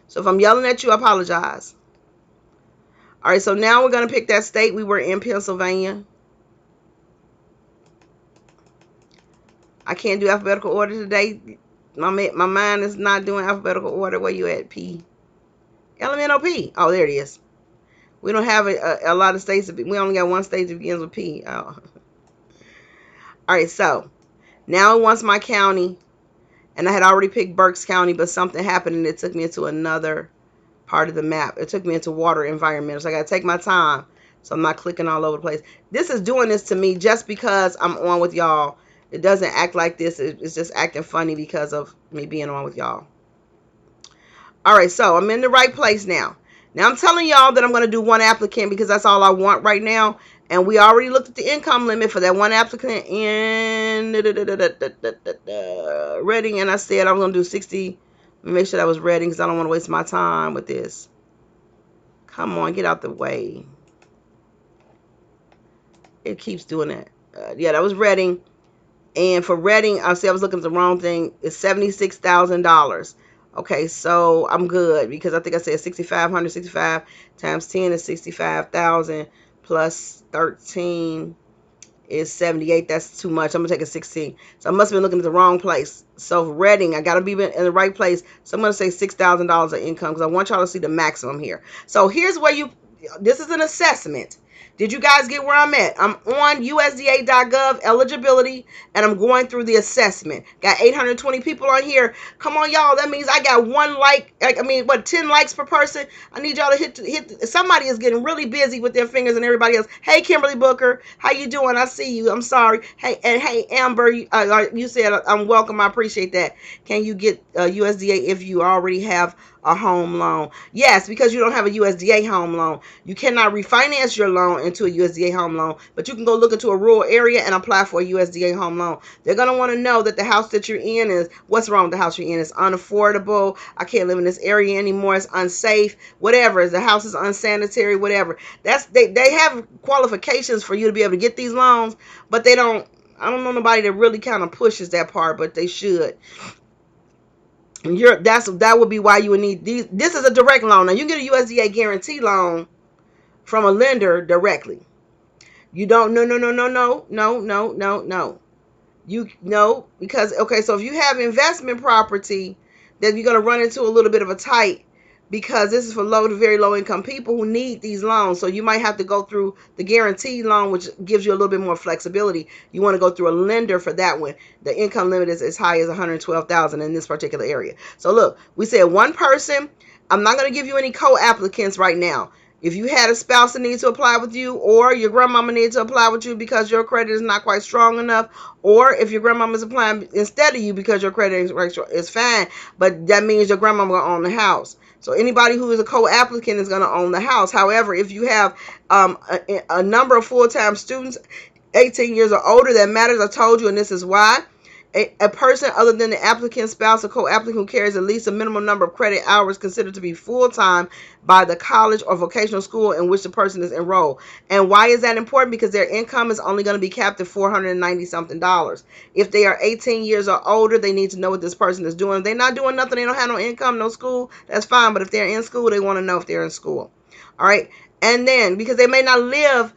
So if I'm yelling at you, I apologize. All right, so now we're going to pick that state. We were in Pennsylvania. I can't do alphabetical order today. My mind is not doing alphabetical order. Where you at, P? LMNOP. Oh, there it is. We don't have a lot of states. We only got one state that begins with P. Oh. All right, so now it wants my county, and I had already picked Berks County, but something happened and it took me into another part of the map. It took me into water environmental, so I got to take my time, so I'm not clicking all over the place. This is doing this to me just because I'm on with y'all. It doesn't act like this. It's just acting funny because of me being on with y'all. All right, so I'm in the right place now. Now I'm telling y'all that I'm going to do one applicant because that's all I want right now. And we already looked at the income limit for that one applicant in Reading. And I said I'm going to do 60. Let me make sure that was Reading because I don't want to waste my time with this. Come on, get out the way. It keeps doing that. Yeah, that was Reading. And for Reading, I see I was looking at the wrong thing. It's $76,000. Okay, so I'm good because I think I said 6,565 times 10 is 65,000 plus 13 is 78. That's too much. I'm gonna take a 16. So I must have been looking at the wrong place. So for Reading, I gotta be in the right place. So I'm gonna say $6,000 of income because I want y'all to see the maximum here. So here's where this is an assessment. Did you guys get where I'm at? I'm on USDA.gov eligibility, and I'm going through the assessment. Got 820 people on here. Come on, y'all. That means I got 1 like. I mean, 10 likes per person? I need y'all to hit. Somebody is getting really busy with their fingers and everybody else. Hey, Kimberly Booker, how you doing? I see you. I'm sorry. Hey, and hey, Amber, you said I'm welcome. I appreciate that. Can you get USDA if you already have a home loan? Yes, because you don't have a USDA home loan. You cannot refinance your loan into a USDA home loan, but you can go look into a rural area and apply for a USDA home loan. They're going to want to know that the house that you're in is, what's wrong with the house you're in? It's unaffordable. I can't live in this area anymore. It's unsafe. Whatever. The house is unsanitary. Whatever. They have qualifications for you to be able to get these loans, but they don't. I don't know nobody that really kind of pushes that part, but they should. That would be why you would need these. This is a direct loan. Now you can get a USDA guarantee loan from a lender directly. You don't. No. You know, because okay, so if you have investment property, then you're gonna run into a little bit of a tight because this is for low to very low income people who need these loans. So you might have to go through the guarantee loan, which gives you a little bit more flexibility. You want to go through a lender for that one. The income limit is as high as $112,000 in this particular area. So look, we said one person. I'm not going to give you any co-applicants right now. If you had a spouse that needs to apply with you, or your grandmama needs to apply with you because your credit is not quite strong enough, or if your grandmama is applying instead of you because your credit is fine, but that means your grandmama will own the house. So anybody who is a co-applicant is going to own the house. However, if you have a number of full-time students, 18 years or older, that matters. I told you, and this is why. A person other than the applicant, spouse, or co-applicant who carries at least a minimum number of credit hours considered to be full-time by the college or vocational school in which the person is enrolled. And why is that important? Because their income is only going to be capped at $490 something. If they are 18 years or older, they need to know what this person is doing. If they're not doing nothing, they don't have no income, no school, that's fine. But if they're in school, they want to know if they're in school. All right. And then, because they may not live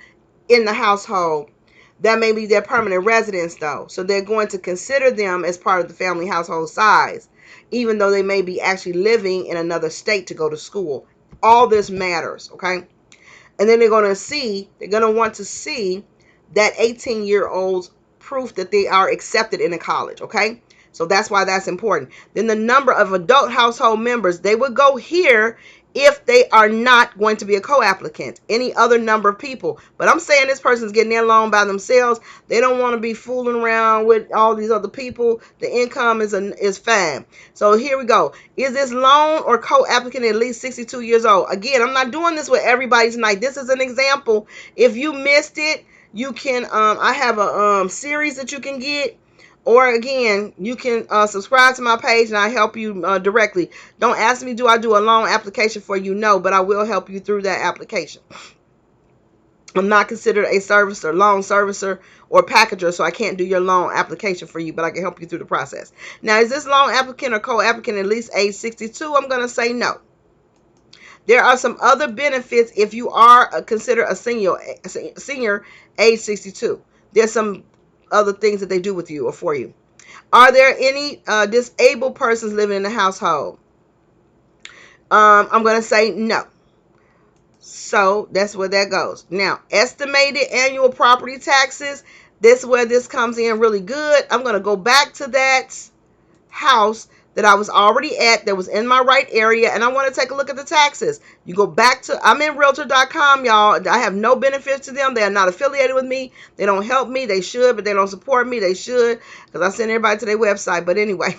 in the household, that may be their permanent residence, though. So they're going to consider them as part of the family household size, even though they may be actually living in another state to go to school. All this matters, okay? And then they're going to want to see that 18-year-old's proof that they are accepted in a college, okay? So that's why that's important. Then the number of adult household members, they would go here if they are not going to be a co-applicant, any other number of people. But I'm saying this person's getting their loan by themselves. They don't want to be fooling around with all these other people. The income is fine. So here we go. Is this loan or co-applicant at least 62 years old? Again, I'm not doing this with everybody tonight. This is an example. If you missed it, you can, I have a series that you can get. Or again, you can subscribe to my page and I help you directly. Don't ask me, do I do a loan application for you? No, but I will help you through that application. I'm not considered a servicer, loan servicer, or packager, so I can't do your loan application for you, but I can help you through the process. Now, is this loan applicant or co-applicant at least age 62? I'm going to say no. There are some other benefits if you are considered a senior age 62. There's some other things that they do with you or for you. Are there any disabled persons living in the household? I'm going to say no. So that's where that goes. Now, estimated annual property taxes. This is where this comes in really good. I'm going to go back to that house that I was already at that was in my right area, and I want to take a look at the taxes. You go back to, I'm in realtor.com, y'all. I have no benefits to them. They are not affiliated with me. They don't help me. They should, but they don't support me. They should, because I send everybody to their website. But anyway,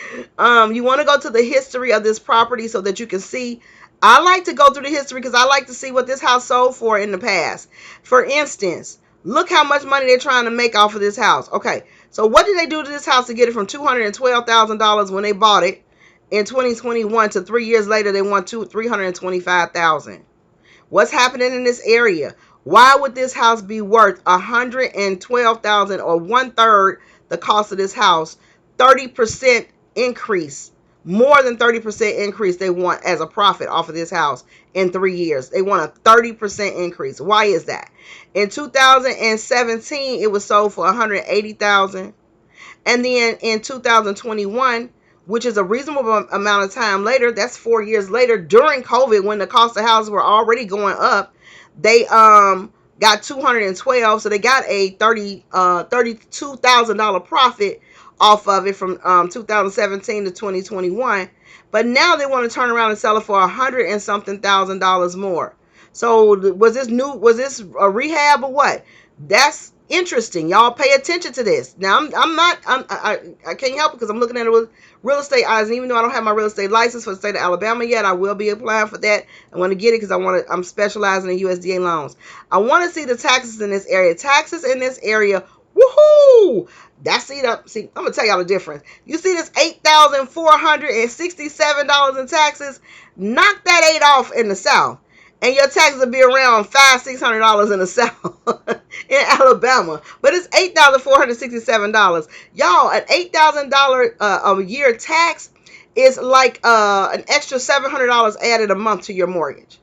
you want to go to the history of this property so that you can see. I like to go through the history because I like to see what this house sold for in the past. For instance, look how much money they're trying to make off of this house. Okay, so what did they do to this house to get it from $212,000 when they bought it in 2021 to 3 years later they want $325,000? What's happening in this area? Why would this house be worth $112,000 or 1/3 the cost of this house? 30% increase, more than 30% increase they want as a profit off of this house in 3 years. They want a 30% increase. Why is that? In 2017, it was sold for $180,000. And then in 2021, which is a reasonable amount of time later, that's 4 years later, during COVID, when the cost of houses were already going up, they got 212, so they got a $32,000 profit off of it from 2017 to 2021. But now they want to turn around and sell it for $100 and something thousand more. So was this a rehab or what? That's interesting. Y'all pay attention to this. Now I can't help it because I'm looking at it with real estate eyes, and even though I don't have my real estate license for the state of Alabama yet, I will be applying for that. I want to get it because I'm specializing in USDA loans. I want to see the taxes in this area. Taxes in this area, woohoo! See, I'm gonna tell y'all the difference. You see this $8,467 in taxes? Knock that 8 off in the South, and your taxes will be around $500-600 in the South in Alabama. But it's $8,467. Y'all, an $8,000 a year tax is like an extra $700 added a month to your mortgage.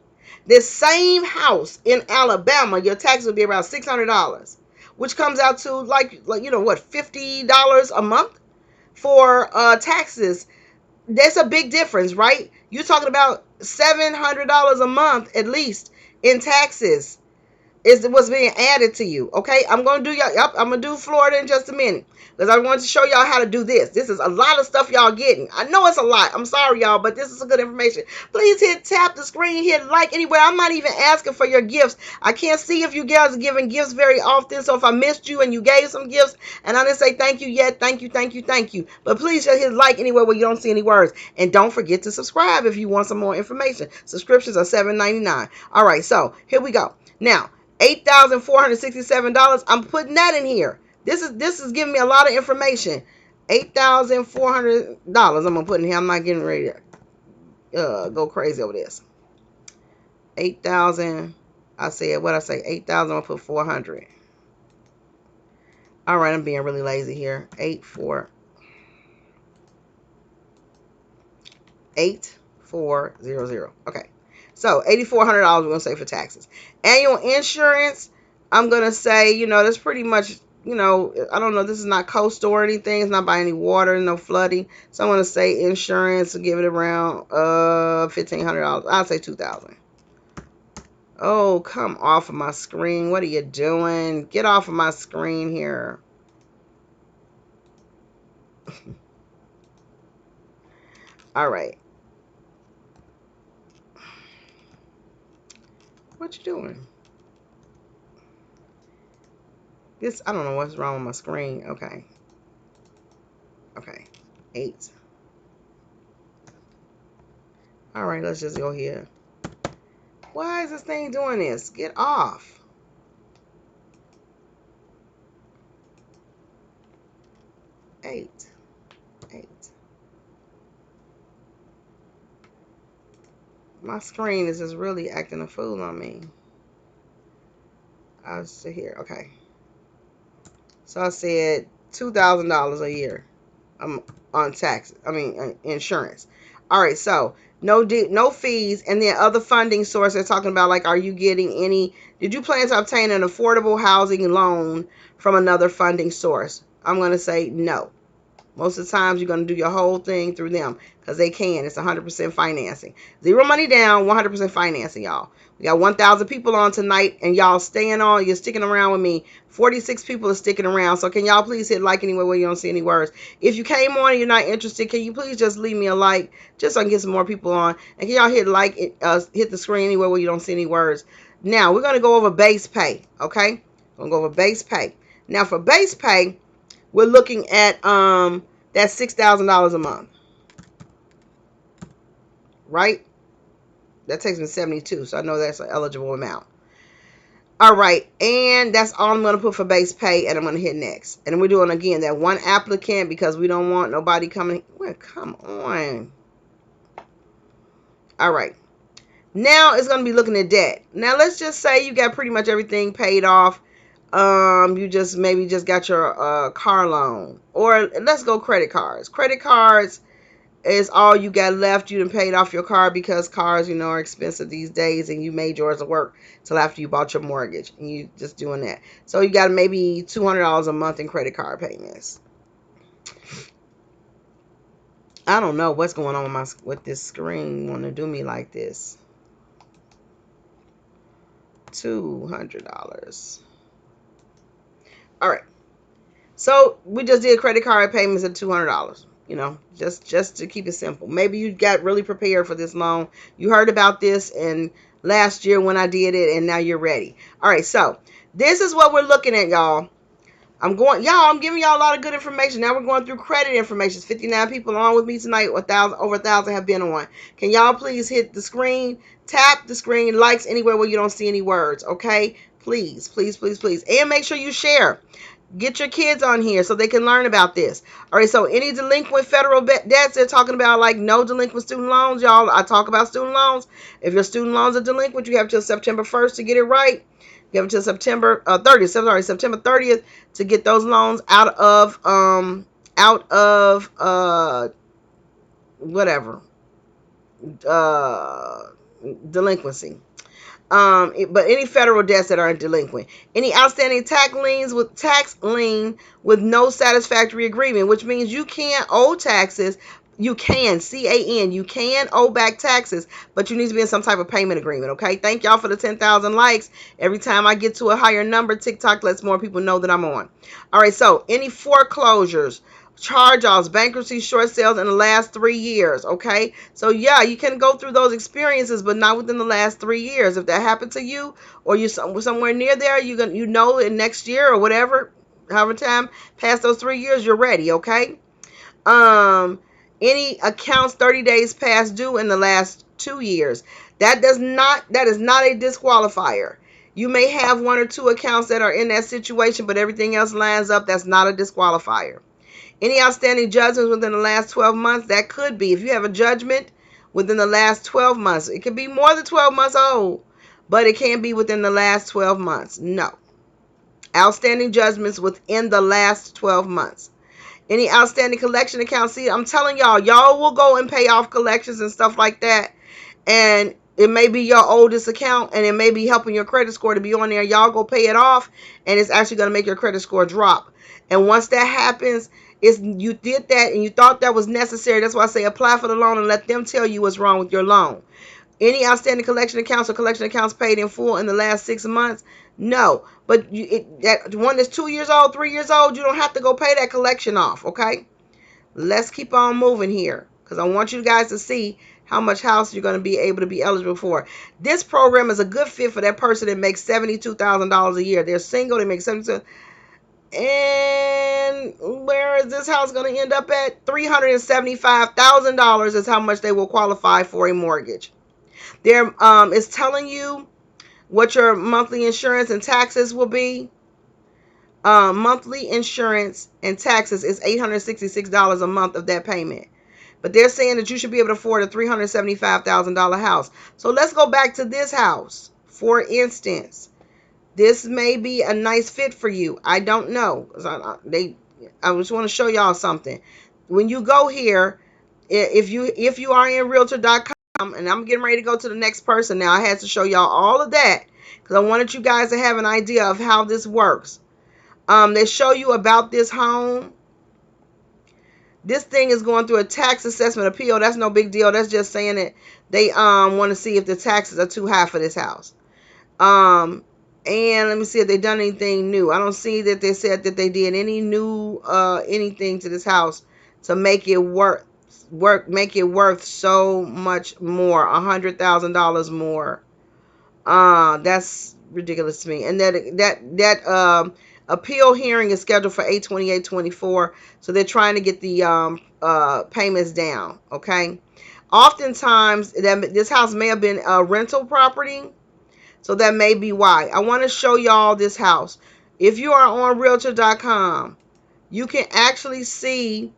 This same house in Alabama, your taxes will be around $600, which comes out to like you know what, $50 a month for taxes. That's a big difference, right? You're talking about $700 a month at least in taxes is what's being added to you. Okay, I'm gonna do Florida in just a minute because I want to show y'all how to do this. This is a lot of stuff y'all getting. I know it's a lot. I'm sorry, y'all, but this is a good information. Please tap the screen, hit like anywhere. I'm not even asking for your gifts. I can't see if you guys are giving gifts very often. So if I missed you and you gave some gifts and I didn't say thank you yet, thank you. But please just hit like anywhere where you don't see any words. And don't forget to subscribe if you want some more information. Subscriptions are $7.99. All right, so here we go. Now, $8,467. I'm putting that in here. This is giving me a lot of information. $8,400. I'm gonna put in here. I'm not getting ready to go crazy over this. 8,000. I said what I say. 8,000. I'll put 400. All right. I'm being really lazy here. 8400. Okay. So $8,400 we're gonna say for taxes. Annual insurance, I'm gonna say, you know, that's pretty much, you know, I don't know, this is not coastal or anything, it's not by any water, no flooding. So I'm gonna say insurance, give it around $1,500. I'll say $2,000. Oh, come off of my screen. What are you doing? Get off of my screen here. All right. What you doing? This, I don't know what's wrong with my screen. Okay. 8. All right, let's just go here. Why is this thing doing this? Get off. Eight. My screen is just really acting a fool on me. I'll sit here. Okay. So I said $2,000 a year on tax. Insurance. All right. So no fees, and then other funding sources. They're talking about, like, are you getting any? Did you plan to obtain an affordable housing loan from another funding source? I'm going to say no. Most of the times you're going to do your whole thing through them because they can. It's 100% financing. Zero money down, 100% financing, y'all. We got 1,000 people on tonight, and y'all staying on. You're sticking around with me. 46 people are sticking around. So can y'all please hit like anywhere where you don't see any words? If you came on and you're not interested, can you please just leave me a like just so I can get some more people on? And can y'all hit like, hit the screen anywhere where you don't see any words? Now, we're going to go over base pay, okay? We're going to go over base pay. Now, for base pay, we're looking at that's $6,000 a month, right? That takes me to 72, so I know that's an eligible amount. All right, and that's all I'm going to put for base pay, and I'm going to hit next. And then we're doing, again, that one applicant because we don't want nobody coming. Well, come on. All right. Now it's going to be looking at debt. Now, let's just say you got pretty much everything paid off. You just maybe just got your car loan, or let's go credit cards. Credit cards is all you got left. You done paid off your car because cars, are expensive these days, and you made yours work till after you bought your mortgage, and you just doing that. So you got maybe $200 a month in credit card payments. I don't know what's going on with this screen. Want to do me like this? $200. All right. So we just did credit card payments of $200. Just to keep it simple. Maybe you got really prepared for this loan. You heard about this and last year when I did it, and now you're ready. All right, so this is what we're looking at, y'all. I'm giving y'all a lot of good information. Now we're going through credit information. 59 people on with me tonight. Over 1,000 have been on. Can y'all please hit the screen, tap the screen, likes anywhere where you don't see any words, okay? Please, please, please, please. And make sure you share. Get your kids on here so they can learn about this. All right, so any delinquent federal debts, they're talking about like no delinquent student loans, y'all. I talk about student loans. If your student loans are delinquent, you have till September 1st to get it right. You have until September 30th to get those loans out of whatever delinquency. But any federal debts that are delinquent, any outstanding tax lien with no satisfactory agreement, which means you can't owe taxes. You can, CAN, you can owe back taxes, but you need to be in some type of payment agreement, okay? Thank y'all for the 10,000 likes. Every time I get to a higher number, TikTok lets more people know that I'm on. All right, so any foreclosures, charge-offs, bankruptcy, short sales in the last 3 years, okay? So yeah, you can go through those experiences, but not within the last 3 years. If that happened to you, or you're somewhere near there, in next year or whatever, however time past those 3 years, you're ready, okay? Any accounts 30 days past due in the last 2 years. That is not a disqualifier. You may have 1 or 2 accounts that are in that situation, but everything else lines up. That's not a disqualifier. Any outstanding judgments within the last 12 months, that could be. If you have a judgment within the last 12 months, it could be more than 12 months old, but it can't be within the last 12 months. No. Outstanding judgments within the last 12 months. Any outstanding collection accounts. See, I'm telling y'all will go and pay off collections and stuff like that. And it may be your oldest account, and it may be helping your credit score to be on there. Y'all go pay it off, and it's actually going to make your credit score drop. And once that happens, you did that and you thought that was necessary. That's why I say apply for the loan and let them tell you what's wrong with your loan. Any outstanding collection accounts or collection accounts paid in full in the last 6 months? No. But that one that's 2 years old, 3 years old, you don't have to go pay that collection off, okay? Let's keep on moving here because I want you guys to see how much house you're going to be able to be eligible for. This program is a good fit for that person that makes $72,000 a year. They're single, they make $72,000. And where is this house going to end up at? $375,000 is how much they will qualify for a mortgage. There is telling you what your monthly insurance and taxes will be. Monthly insurance and taxes is $866 a month of that payment. But they're saying that you should be able to afford a $375,000 house. So let's go back to this house. For instance, this may be a nice fit for you. I don't know. I just want to show y'all something. When you go here, if you are in realtor.com, and I'm getting ready to go to the next person now. I had to show y'all all of that because I wanted you guys to have an idea of how this works. They show you about this home. This thing is going through a tax assessment appeal. That's no big deal. That's just saying that they want to see if the taxes are too high for this house. And let me see if they've done anything new. I don't see that they said that they did any new anything to this house to make it make it worth so much more, $100,000 more. That's ridiculous to me. And that appeal hearing is scheduled for 8/28/24. So they're trying to get the payments down. Okay. Oftentimes, this house may have been a rental property, so that may be why. I want to show y'all this house. If you are on Realtor.com, you can actually see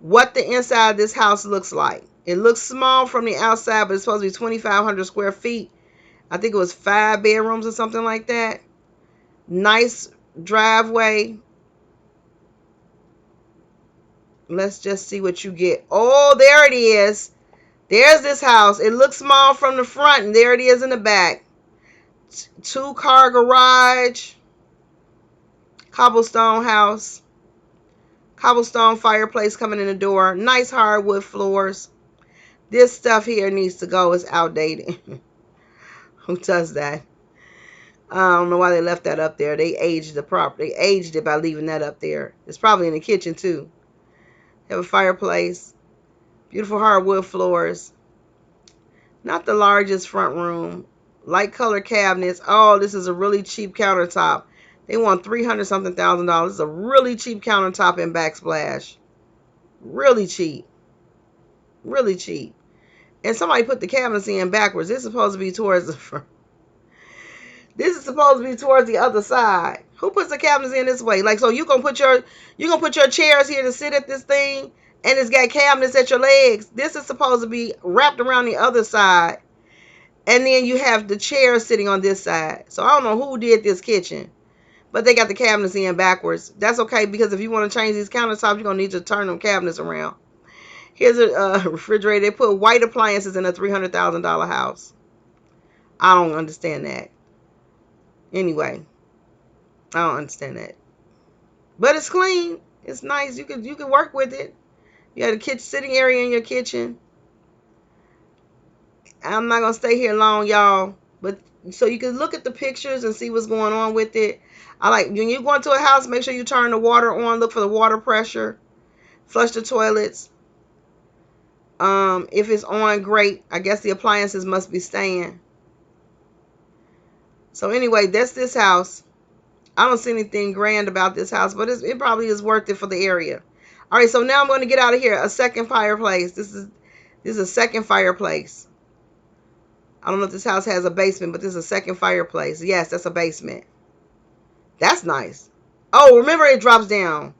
what the inside of this house looks like. It looks small from the outside, but it's supposed to be 2,500 square feet. I think it was 5 bedrooms or something like that. Nice driveway. Let's just see what you get. Oh, there it is. There's this house. It looks small from the front, and there it is in the back. 2-car garage. Cobblestone house. Cobblestone fireplace coming in the door. Nice hardwood floors. This stuff here needs to go. It's outdated. Who does that? I don't know why they left that up there. They aged the property. They aged it by leaving that up there. It's probably in the kitchen too. They have a fireplace. Beautiful hardwood floors. Not the largest front room. Light color cabinets. Oh, this is a really cheap countertop. They want $300 something thousand. It's a really cheap countertop in Backsplash. Really cheap. Really cheap. And somebody put the cabinets in backwards. This is supposed to be towards the front. This is supposed to be towards the other side. Who puts the cabinets in this way? Like, so you gonna put your chairs here to sit at this thing, and it's got cabinets at your legs. This is supposed to be wrapped around the other side, and then you have the chairs sitting on this side. So I don't know who did this kitchen, but they got the cabinets in backwards. That's okay, because if you want to change these countertops, you're gonna need to turn them cabinets around. Here's a refrigerator. They put white appliances in a $300,000 house. I don't understand that. Anyway, I don't understand that. But it's clean. It's nice. You can work with it. You have a kitchen sitting area in your kitchen. I'm not gonna stay here long, y'all. But so you can look at the pictures and see what's going on with it. I like when you go into a house, make sure you turn the water on. Look for the water pressure. Flush the toilets. If it's on, great. I guess the appliances must be staying. So anyway, that's this house. I don't see anything grand about this house, but it probably is worth it for the area. All right, so now I'm going to get out of here. A second fireplace. This is a second fireplace. I don't know if this house has a basement, but this is a second fireplace. Yes, that's a basement. That's nice. Oh, remember, it drops down.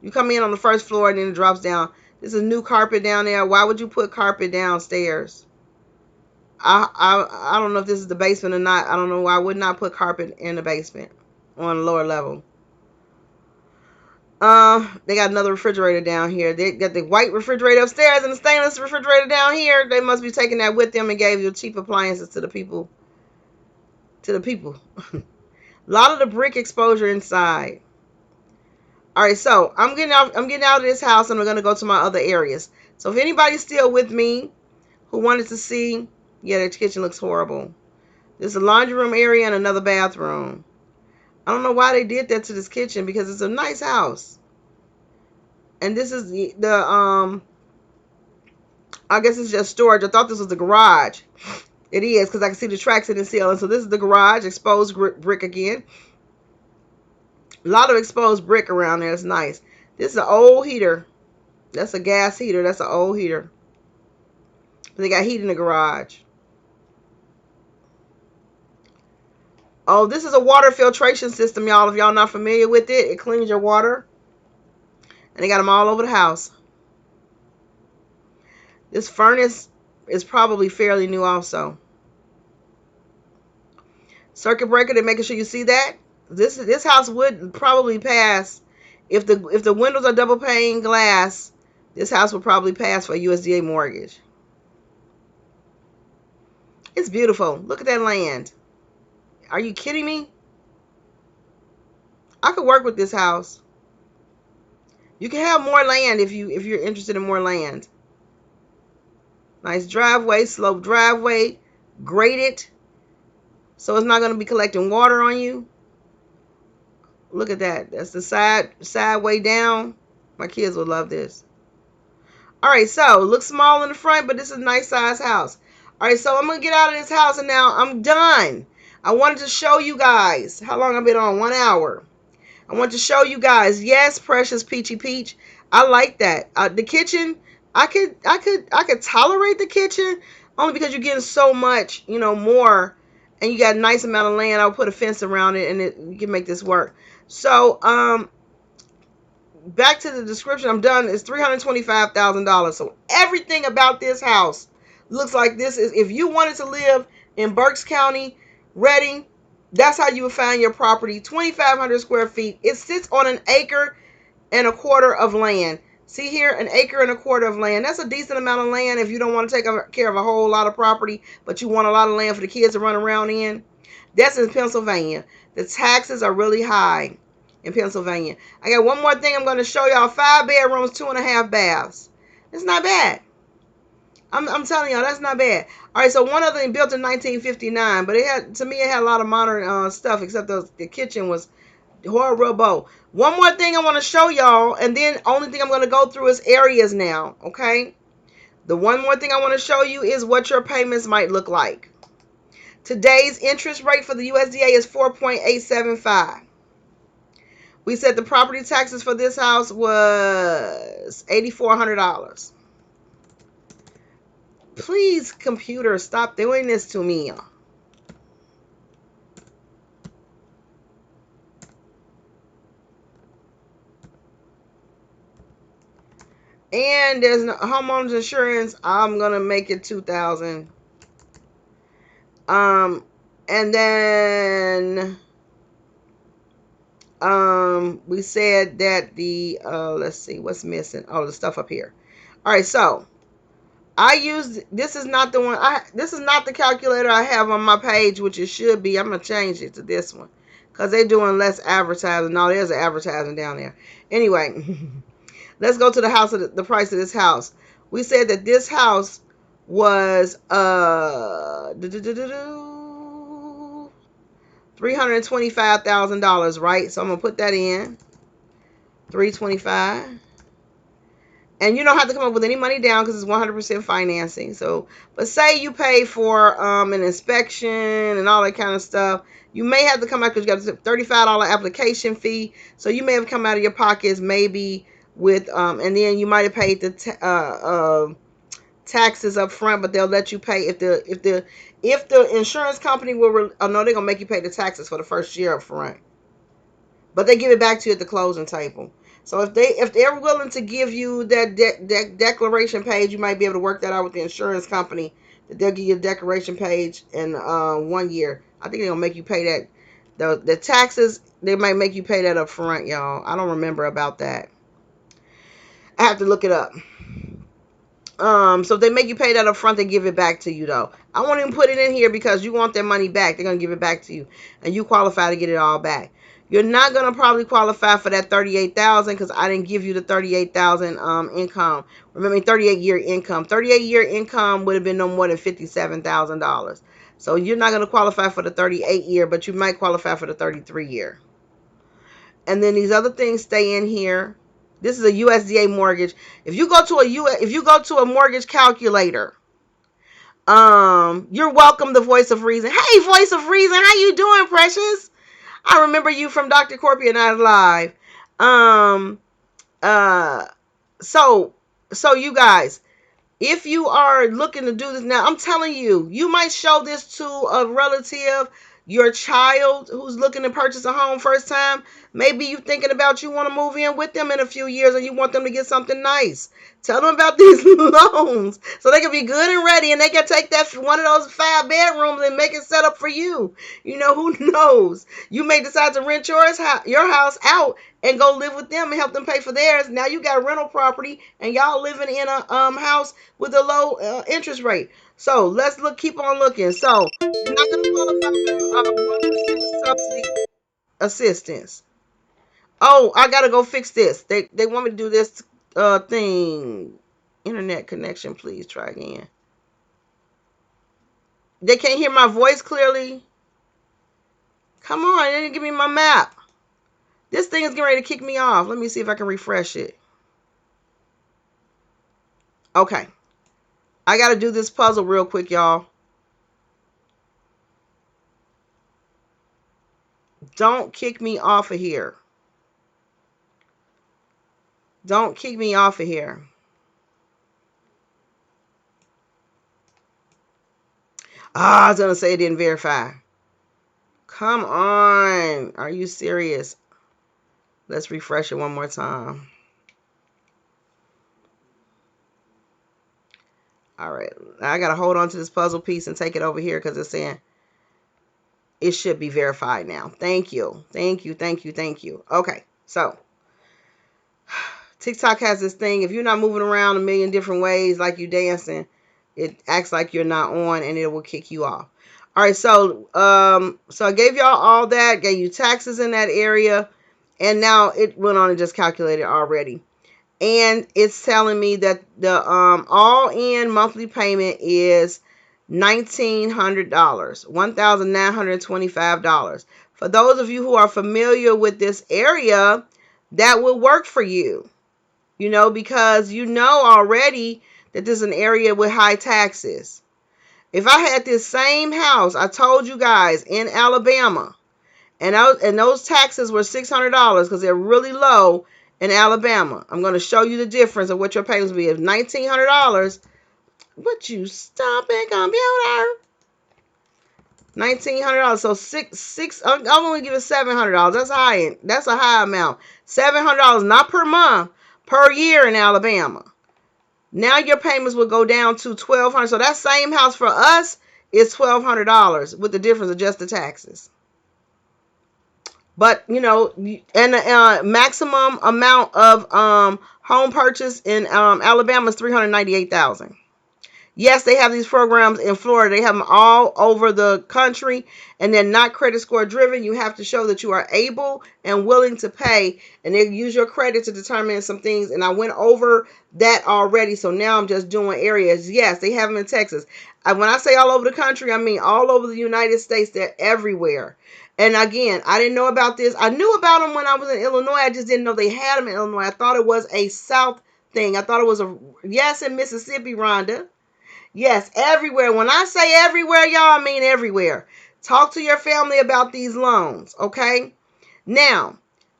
You come in on the first floor and then it drops down. This is new carpet down there. Why would you put carpet downstairs? I don't know if this is the basement or not. I don't know why I would not put carpet in the basement on the lower level. They got another refrigerator down here. They got the white refrigerator upstairs and the stainless refrigerator down here. They must be taking that with them and gave you cheap appliances to the people. A lot of the brick exposure inside. All right, so I'm getting out of this house and we're gonna go to my other areas. So if anybody's still with me who wanted to see, yeah, the kitchen looks horrible. There's a laundry room area and another bathroom. I don't know why they did that to this kitchen because it's a nice house. And this is the I guess it's just storage. I thought this was the garage. It is, because I can see the tracks in the ceiling. So this is the garage, exposed brick again. A lot of exposed brick around there. It's nice. This is an old heater. That's a gas heater. That's an old heater. They got heat in the garage. Oh, this is a water filtration system, y'all. If y'all not familiar with it, it cleans your water. And they got them all over the house. This furnace is probably fairly new also. Circuit breaker, they're making sure you see that. This house would probably pass if the windows are double pane glass. This house would probably pass for a USDA mortgage. It's beautiful. Look at that land. Are you kidding me? I could work with this house. You can have more land if you're interested in more land. Nice driveway, slope driveway, graded, so it's not going to be collecting water on you. Look at that. That's the side way down. My kids will love this. All right, so it looks small in the front, but this is a nice size house. All right, so I'm gonna get out of this house, and now I'm done. I wanted to show you guys how long I've been on. 1 hour. I want to show you guys. Yes, precious peachy peach. I like that. The kitchen. I could tolerate the kitchen only because you're getting so much, more, and you got a nice amount of land. I'll put a fence around it, and you can make this work. So, back to the description. I'm done. It's $325,000. So everything about this house looks like this is. If you wanted to live in Berks County, Redding, that's how you would find your property. 2,500 square feet. It sits on an acre and a quarter of land. See here, an acre and a quarter of land. That's a decent amount of land if you don't want to take care of a whole lot of property, but you want a lot of land for the kids to run around in. That's in Pennsylvania. The taxes are really high in Pennsylvania. I got one more thing I'm going to show y'all. 5 bedrooms, 2.5 baths. It's not bad. I'm telling y'all, that's not bad. All right, so one other thing built in 1959, but to me, it had a lot of modern stuff, except the kitchen was horrible. One more thing I want to show y'all, and then only thing I'm going to go through is areas now, okay? The one more thing I want to show you is what your payments might look like. Today's interest rate for the USDA is 4.875. We said the property taxes for this house was $8,400. Please, computer, stop doing this to me. And there's no homeowners insurance. I'm gonna make it $2,000. And then we said that the let's see what's missing. Oh, the stuff up here. All right, so I used, this is not the one, this is not the calculator I have on my page, which it should be. I'm gonna change it to this one because they're doing less advertising. No, there's an advertising down there. Anyway, let's go to the house of the price of this house. We said that this house was $325,000, right? So I'm gonna put that in 325. And you don't have to come up with any money down because it's 100% financing. So, but say you pay for an inspection and all that kind of stuff, you may have to come out because you got a $35 application fee. So you may have come out of your pockets maybe with and then you might have paid the taxes up front, but they'll let you pay if the insurance company will. Oh no, they're gonna make you pay the taxes for the first year up front, but they give it back to you at the closing table. So if they're willing to give you that declaration page, you might be able to work that out with the insurance company. That they'll give you a declaration page in 1 year. I think they're gonna make you pay that. The taxes, they might make you pay that up front, y'all. I don't remember about that. I have to look it up. So if they make you pay that up front, they give it back to you though. I won't even put it in here because you want their money back. They're gonna give it back to you, and you qualify to get it all back. You're not gonna probably qualify for that 38,000 because I didn't give you the 38,000 income. Remember, 38-year income. 38-year income would have been no more than $57,000. So you're not gonna qualify for the 38-year, but you might qualify for the 33-year. And then these other things stay in here. This is a USDA mortgage. If you go to a mortgage calculator, you're welcome. The Voice of Reason. Hey, Voice of Reason, how you doing, precious? I remember you from Dr. Corpy and I Live. So you guys, if you are looking to do this now, I'm telling you, you might show this to a relative, your child who's looking to purchase a home first time. Maybe you thinking about you want to move in with them in a few years and you want them to get something nice. Tell them about these loans so they can be good and ready and they can take that one of those 5 bedrooms and make it set up for you. Who knows? You may decide to rent your house out and go live with them and help them pay for theirs. Now you got rental property and y'all living in a house with a low interest rate. So let's keep on looking. So you're not going to qualify for 1% subsidy assistance. Oh, I gotta go fix this. They want me to do this thing. Internet connection, please try again. They can't hear my voice clearly. Come on, they didn't give me my map. This thing is getting ready to kick me off. Let me see if I can refresh it. Okay. I gotta do this puzzle real quick, y'all. Don't kick me off of here. Don't kick me off of here. Ah, I was gonna say it didn't verify. Come on. Are you serious? Let's refresh it one more time. All right. I got to hold on to this puzzle piece and take it over here because it's saying it should be verified now. Thank you. Thank you. Thank you. Thank you. Okay. So TikTok has this thing. If you're not moving around a million different ways like you dancing, it acts like you're not on and it will kick you off. All right. So I gave y'all all that, gave you taxes in that area. And now it went on and just calculated already. And it's telling me that the all-in monthly payment is $1,900, $1,925. For those of you who are familiar with this area, that will work for you, because you know already that this is an area with high taxes. If I had this same house, I told you guys, in Alabama, and those taxes were $600 because they're really low in Alabama. I'm going to show you the difference of what your payments will be. If $1,900, would you stop it, computer? $1,900. So I'm only giving $700. That's high. That's a high amount. $700, not per month, per year in Alabama. Now your payments will go down to $1,200. So that same house for us is $1,200 with the difference of just the taxes. But, and the maximum amount of home purchase in Alabama is $398,000. Yes, they have these programs in Florida. They have them all over the country, and they're not credit score driven. You have to show that you are able and willing to pay, and they use your credit to determine some things. And I went over that already, so now I'm just doing areas. Yes, they have them in Texas. When I say all over the country, I mean all over the United States. They're everywhere. And again, I didn't know about this. I knew about them when I was in Illinois. I just didn't know they had them in Illinois. I thought it was a South thing. I thought it was yes, in Mississippi, Rhonda. Yes, everywhere. When I say everywhere, y'all, I mean everywhere. Talk to your family about these loans, okay? Now,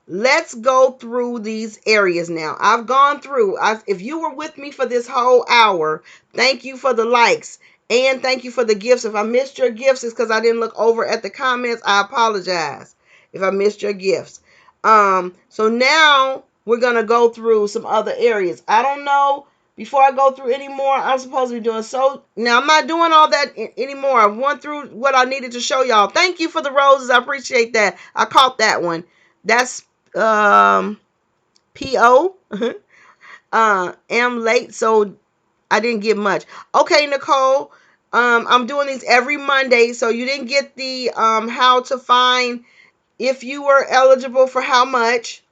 let's go through these areas now. I've gone through. If you were with me for this whole hour, thank you for the likes. And thank you for the gifts. If I missed your gifts, it's because I didn't look over at the comments. I apologize if I missed your gifts. So now we're going to go through some other areas. I don't know. Before I go through any more, I'm supposed to be doing so. Now, I'm not doing all that anymore. I've went through what I needed to show y'all. Thank you for the roses. I appreciate that. I caught that one. That's P.O. Am late, so I didn't get much. Okay, Nicole. I'm doing these every Monday, so you didn't get the how to find if you were eligible for how much.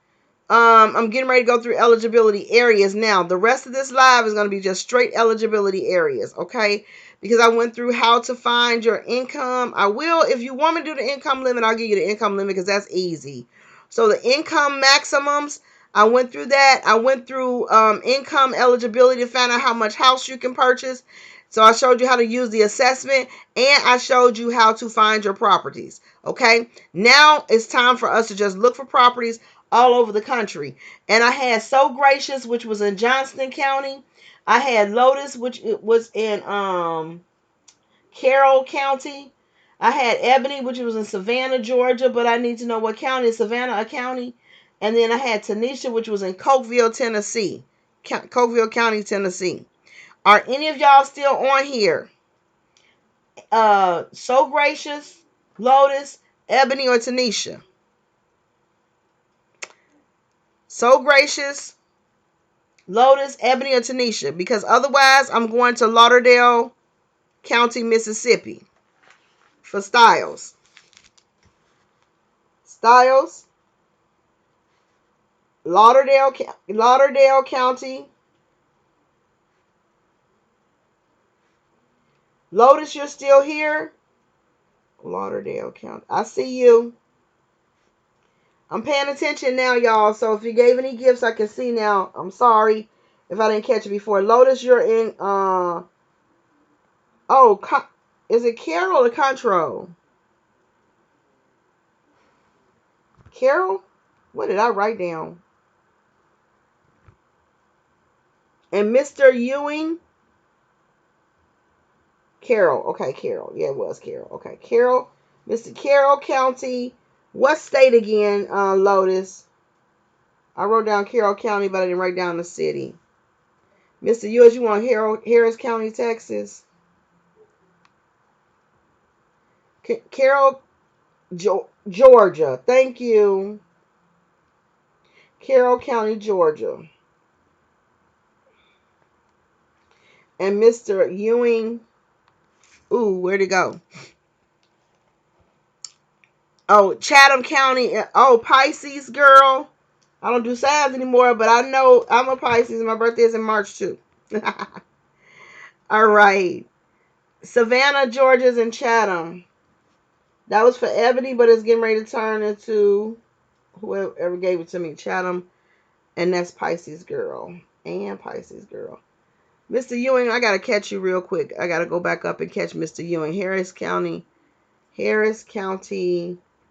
I'm getting ready to go through eligibility areas now. The rest of this live is going to be just straight eligibility areas, okay? Because I went through how to find your income. I will, if you want me to do the income limit, I'll give you the income limit because that's easy. So the income maximums, I went through that. I went through income eligibility to find out how much house you can purchase. So I showed you how to use the assessment, and I showed you how to find your properties. Okay, now it's time for us to just look for properties all over the country. And I had So Gracious, which was in Johnston County. I had Lotus, which was in Carroll County. I had Ebony, which was in Savannah, Georgia, but I need to know what county. Is Savannah a county? And then I had Tanisha, which was in Cokeville, Tennessee. Cokeville County, Tennessee. Are any of y'all still on here? So Gracious, Lotus, Ebony, or Tanisha? So Gracious, Lotus, Ebony, or Tanisha? Because otherwise, I'm going to Lauderdale County, Mississippi for Styles. Styles. Lauderdale County. Lotus, you're still here? Lauderdale County. I see you. I'm paying attention now, y'all. So if you gave any gifts, I can see now. I'm sorry if I didn't catch it before. Lotus, you're in. Is it Carol or Control? Carol? What did I write down? And Mr. Ewing? Carol. Okay, Carol. Yeah, it was Carol. Okay, Carol. Mr. Carroll County. What state again, Lotus? I wrote down Carroll County, but I didn't write down the city. Mr. Ewing, you want Harris County, Texas? Carroll, Georgia. Thank you. Carroll County, Georgia. And Mr. Ewing. Ooh, where'd it go? Oh, Chatham County. Oh, Pisces, girl. I don't do signs anymore, but I know I'm a Pisces. My birthday is in March, too. All right. Savannah, Georgia's in Chatham. That was for Ebony, but it's getting ready to turn into whoever gave it to me. Chatham. And that's Pisces, girl. And Pisces, girl. Mr. Ewing, I got to catch you real quick. I got to go back up and catch Mr. Ewing. Harris County,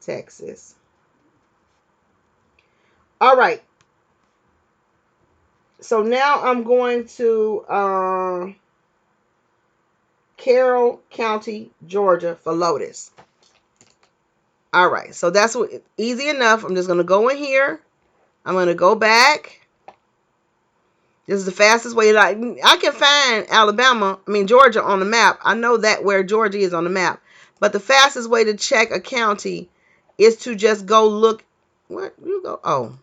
Texas. All right. So now I'm going to Carroll County, Georgia for Lotus. All right. So that's easy enough. I'm just going to go in here. I'm going to go back. This is the fastest way that I can find Georgia on the map. I know that where Georgia is on the map. But the fastest way to check a county is to just go look. Where you go? Oh,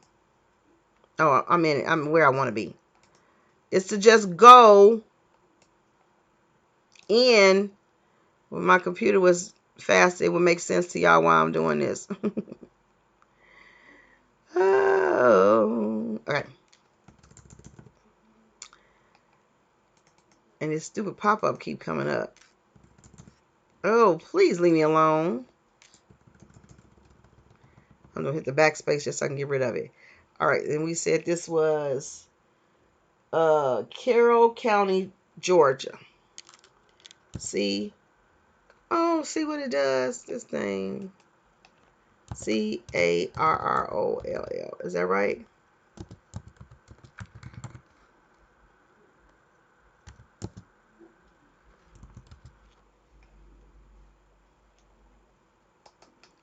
I'm in it. I'm where I want to be. It's to just go in. When my computer was fast, it would make sense to y'all why I'm doing this. Oh, okay. And this stupid pop-up keep coming up. Oh, please leave me alone. I'm going to hit the backspace just so I can get rid of it. All right, and we said this was Carroll County, Georgia. See? Oh, see what it does? This thing. Carroll. Is that right?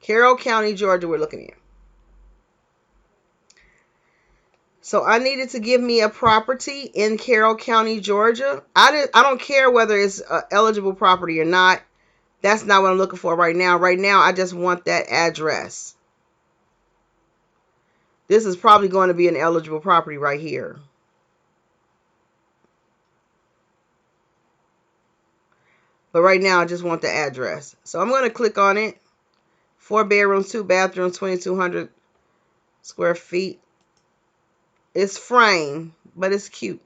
Carroll County, Georgia, we're looking at. So I needed to give me a property in Carroll County, Georgia. I don't care whether it's eligible property or not. That's not what I'm looking for right now. Right now, I just want that address. This is probably going to be an eligible property right here. But right now, I just want the address. So I'm going to click on it. 4 bedrooms, 2 bathrooms, 2,200 square feet. It's frame, but it's cute.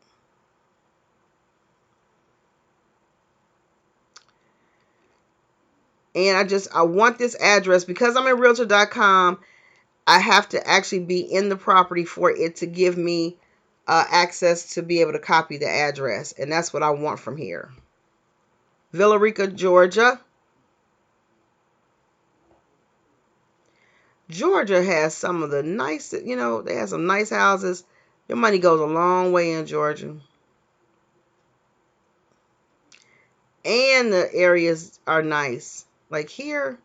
And I want this address because I'm at Realtor.com. I have to actually be in the property for it to give me access to be able to copy the address. And that's what I want from here. Villa Rica, Georgia. Georgia has some of the nice, they have some nice houses. Your money goes a long way in Georgia. And the areas are nice. Like here,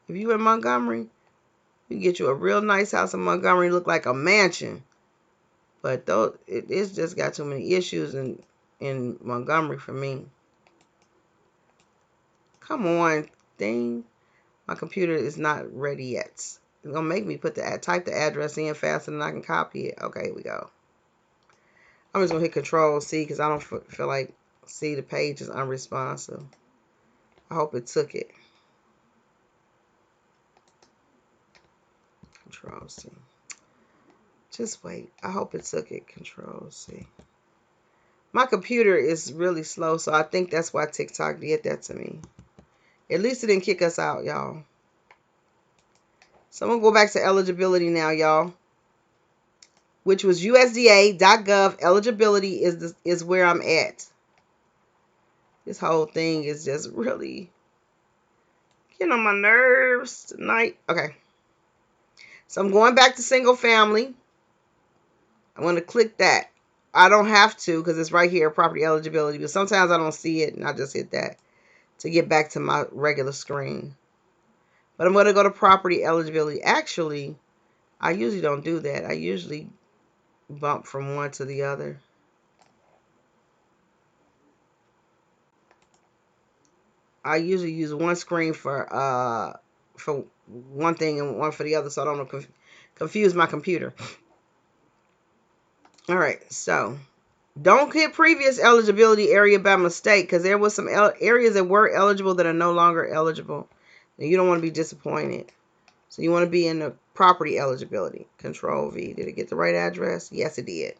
if you in Montgomery, you can get you a real nice house in Montgomery, look like a mansion. But though it's just got too many issues in Montgomery for me. Come on, thing. My computer is not ready yet. It's gonna make me type the address in faster than I can copy it. Okay, here we go. I'm just gonna hit Control C because I don't feel like the page is unresponsive. I hope it took it. Control C. Just wait. I hope it took it. Control C. My computer is really slow, so I think that's why TikTok did that to me. At least it didn't kick us out, y'all. So I'm going to go back to eligibility now, y'all. Which was USDA.gov. Eligibility is where I'm at. This whole thing is just really getting on my nerves tonight. Okay. So I'm going back to single family. I'm going to click that. I don't have to because it's right here, property eligibility. But sometimes I don't see it, and I just hit that to get back to my regular screen. But I'm going to go to property eligibility. Actually, I usually don't do that. I usually bump from one to the other. I usually use one screen for one thing and one for the other, so I don't confuse my computer. All right, so don't hit previous eligibility area by mistake, because there was some areas that were eligible that are no longer eligible. And you don't want to be disappointed. So you want to be in the property eligibility. Control V. Did it get the right address? Yes, it did.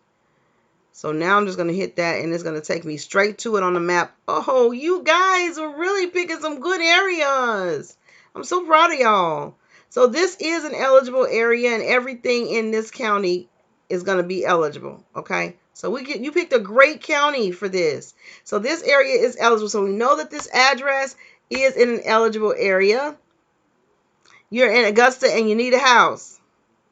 So now I'm just going to hit that, and it's going to take me straight to it on the map. Oh, you guys are really picking some good areas. I'm so proud of y'all. So this is an eligible area, and everything in this county is going to be eligible, okay? So you picked a great county for this. So this area is eligible. So we know that this address is in an eligible area. You're in Augusta, and you need a house.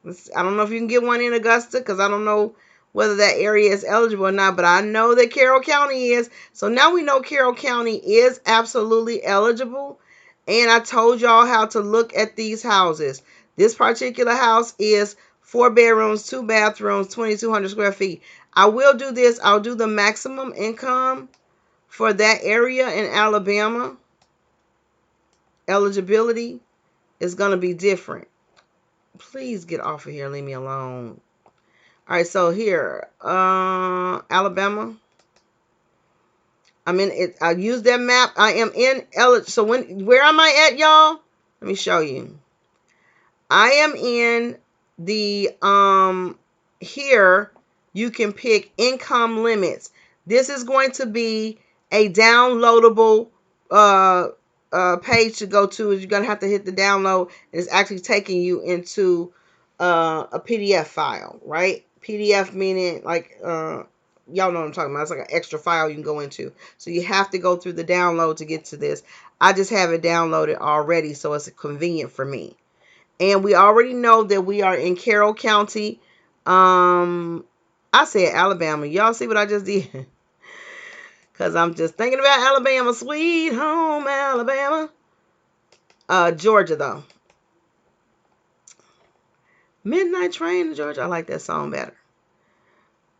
I don't know if you can get one in Augusta, because I don't know whether that area is eligible or not, but I know that Carroll County is. So now we know Carroll County is absolutely eligible. And I told y'all how to look at these houses. This particular house is 4 bedrooms, 2 bathrooms, 2,200 square feet. I will do this. I'll do the maximum income for that area in Alabama. Eligibility is going to be different. Please get off of here. Leave me alone. All right, so here, Alabama. I'm in it. I use that map. I am in so where am I at, y'all? Let me show you. I am in the here you can pick income limits. This is going to be a downloadable page to go to. You're gonna have to hit the download, and it's actually taking you into a PDF file, right? PDF meaning like y'all know what I'm talking about. It's like an extra file you can go into. So you have to go through the download to get to this. I just have it downloaded already, so it's convenient for me. And we already know that we are in Carroll County. I said Alabama. Y'all see what I just did? Because I'm just thinking about Alabama. Sweet home Alabama. Georgia, though. Midnight Train to Georgia. I like that song better.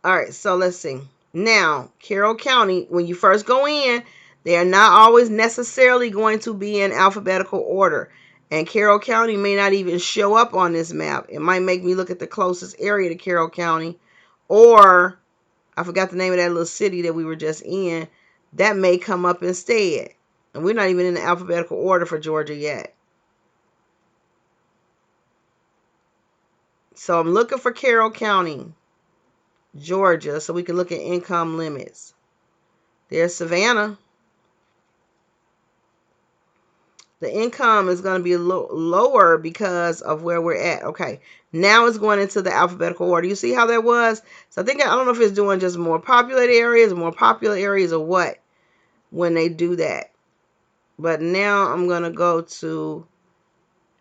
All right, so let's see. Now, Carroll County, when you first go in, they are not always necessarily going to be in alphabetical order. And Carroll County may not even show up on this map. It might make me look at the closest area to Carroll County. Or, I forgot the name of that little city that we were just in. That may come up instead. And we're not even in the alphabetical order for Georgia yet. So I'm looking for Carroll County, Georgia, so we can look at income limits. There's Savannah. The income is going to be lower because of where we're at. Okay, now it's going into the alphabetical order. You see how that was? So I don't know if it's doing just more popular areas or what when they do that. But now I'm going to go to,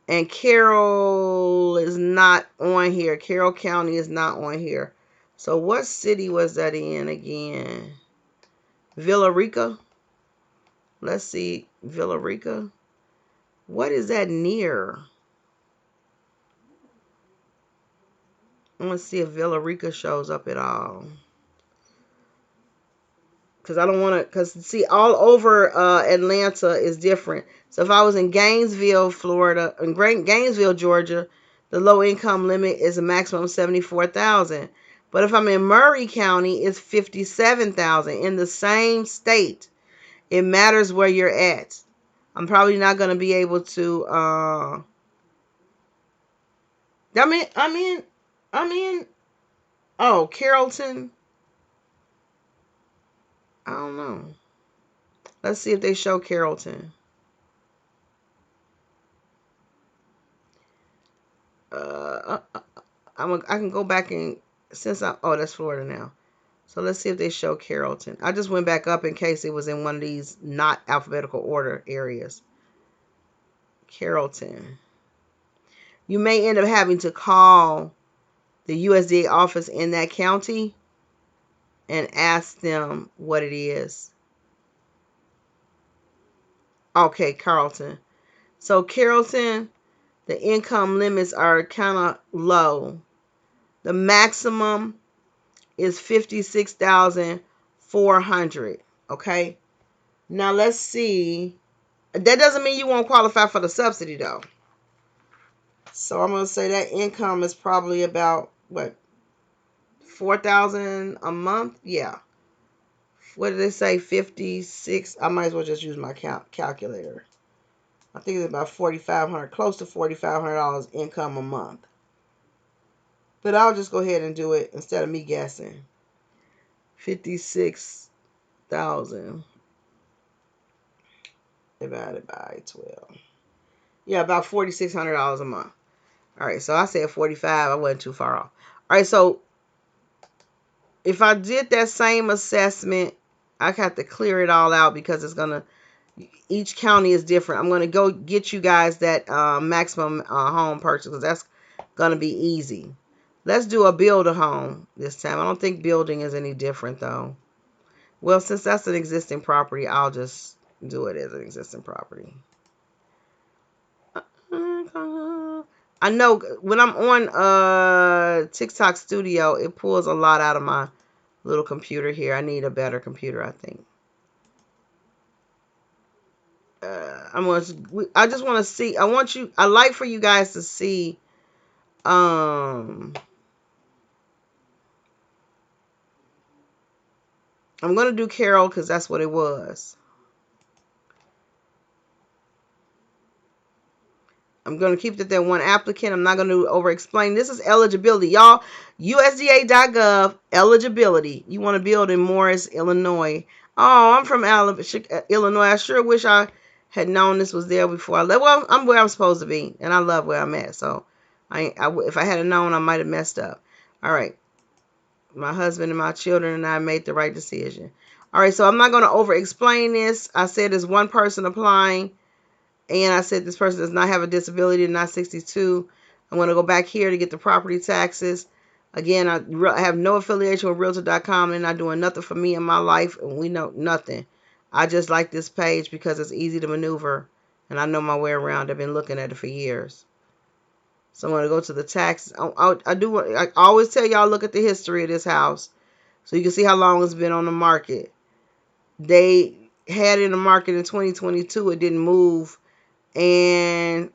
and Carroll is not on here. Carroll County is not on here. So what city was that in again? Villa Rica. Let's see. Villa Rica. What is that near? I want to see if Villa Rica shows up at all. Because I don't want to, because see, all over Atlanta is different. So if I was in Gainesville, Florida, in Gainesville, Georgia, the low income limit is a maximum of $74,000. But if I'm in Murray County, it's $57,000 in the same state. It matters where you're at. I'm probably not going to be able to. I'm in Oh, Carrollton. I don't know. Let's see if they show Carrollton. I can go back and since I oh that's Florida now. So let's see if they show Carrollton. I just went back up in case it was in one of these not alphabetical order areas. Carrollton. You may end up having to call the USDA office in that county and ask them what it is. Okay, Carrollton. So Carrollton, the income limits are kind of low. The maximum is 56,400. Okay. Now let's see. That doesn't mean you won't qualify for the subsidy though. So I'm gonna say that income is probably about what 4,000 a month. Yeah. What did they say? 56. I might as well just use my calculator. I think it's about 4,500, close to $4,500 income a month. But I'll just go ahead and do it instead of me guessing. 56,000 divided by 12. Yeah, about $4,600 a month. All right, so I said 45. I wasn't too far off. All right, so if I did that same assessment, I have to clear it all out because it's gonna. Each county is different. I'm gonna go get you guys that maximum home purchase because that's gonna be easy. Let's do a build a home this time. I don't think building is any different though. Well, since that's an existing property, I'll just do it as an existing property. I know when I'm on TikTok Studio, it pulls a lot out of my little computer here. I need a better computer, I think. I just want to see. I like for you guys to see. I'm gonna do Carol because that's what it was. I'm going to keep it that one applicant. I'm not going to over explain. This is eligibility. Y'all, USDA.gov, eligibility. You want to build in Morris, Illinois. Oh, I'm from Illinois. I sure wish I had known this was there before I left. Well, I'm where I'm supposed to be, and I love where I'm at. So, if I had known, I might have messed up. All right. My husband and my children and I made the right decision. All right, so I'm not going to over explain this. I said there's one person applying. And I said this person does not have a disability, not 62. I'm going to go back here to get the property taxes. Again, I have no affiliation with Realtor.com and not doing nothing for me in my life. And we know nothing. I just like this page because it's easy to maneuver. And I know my way around. I've been looking at it for years. So I'm going to go to the taxes. I always tell y'all look at the history of this house. So you can see how long it's been on the market. They had it in the market in 2022. It didn't move. And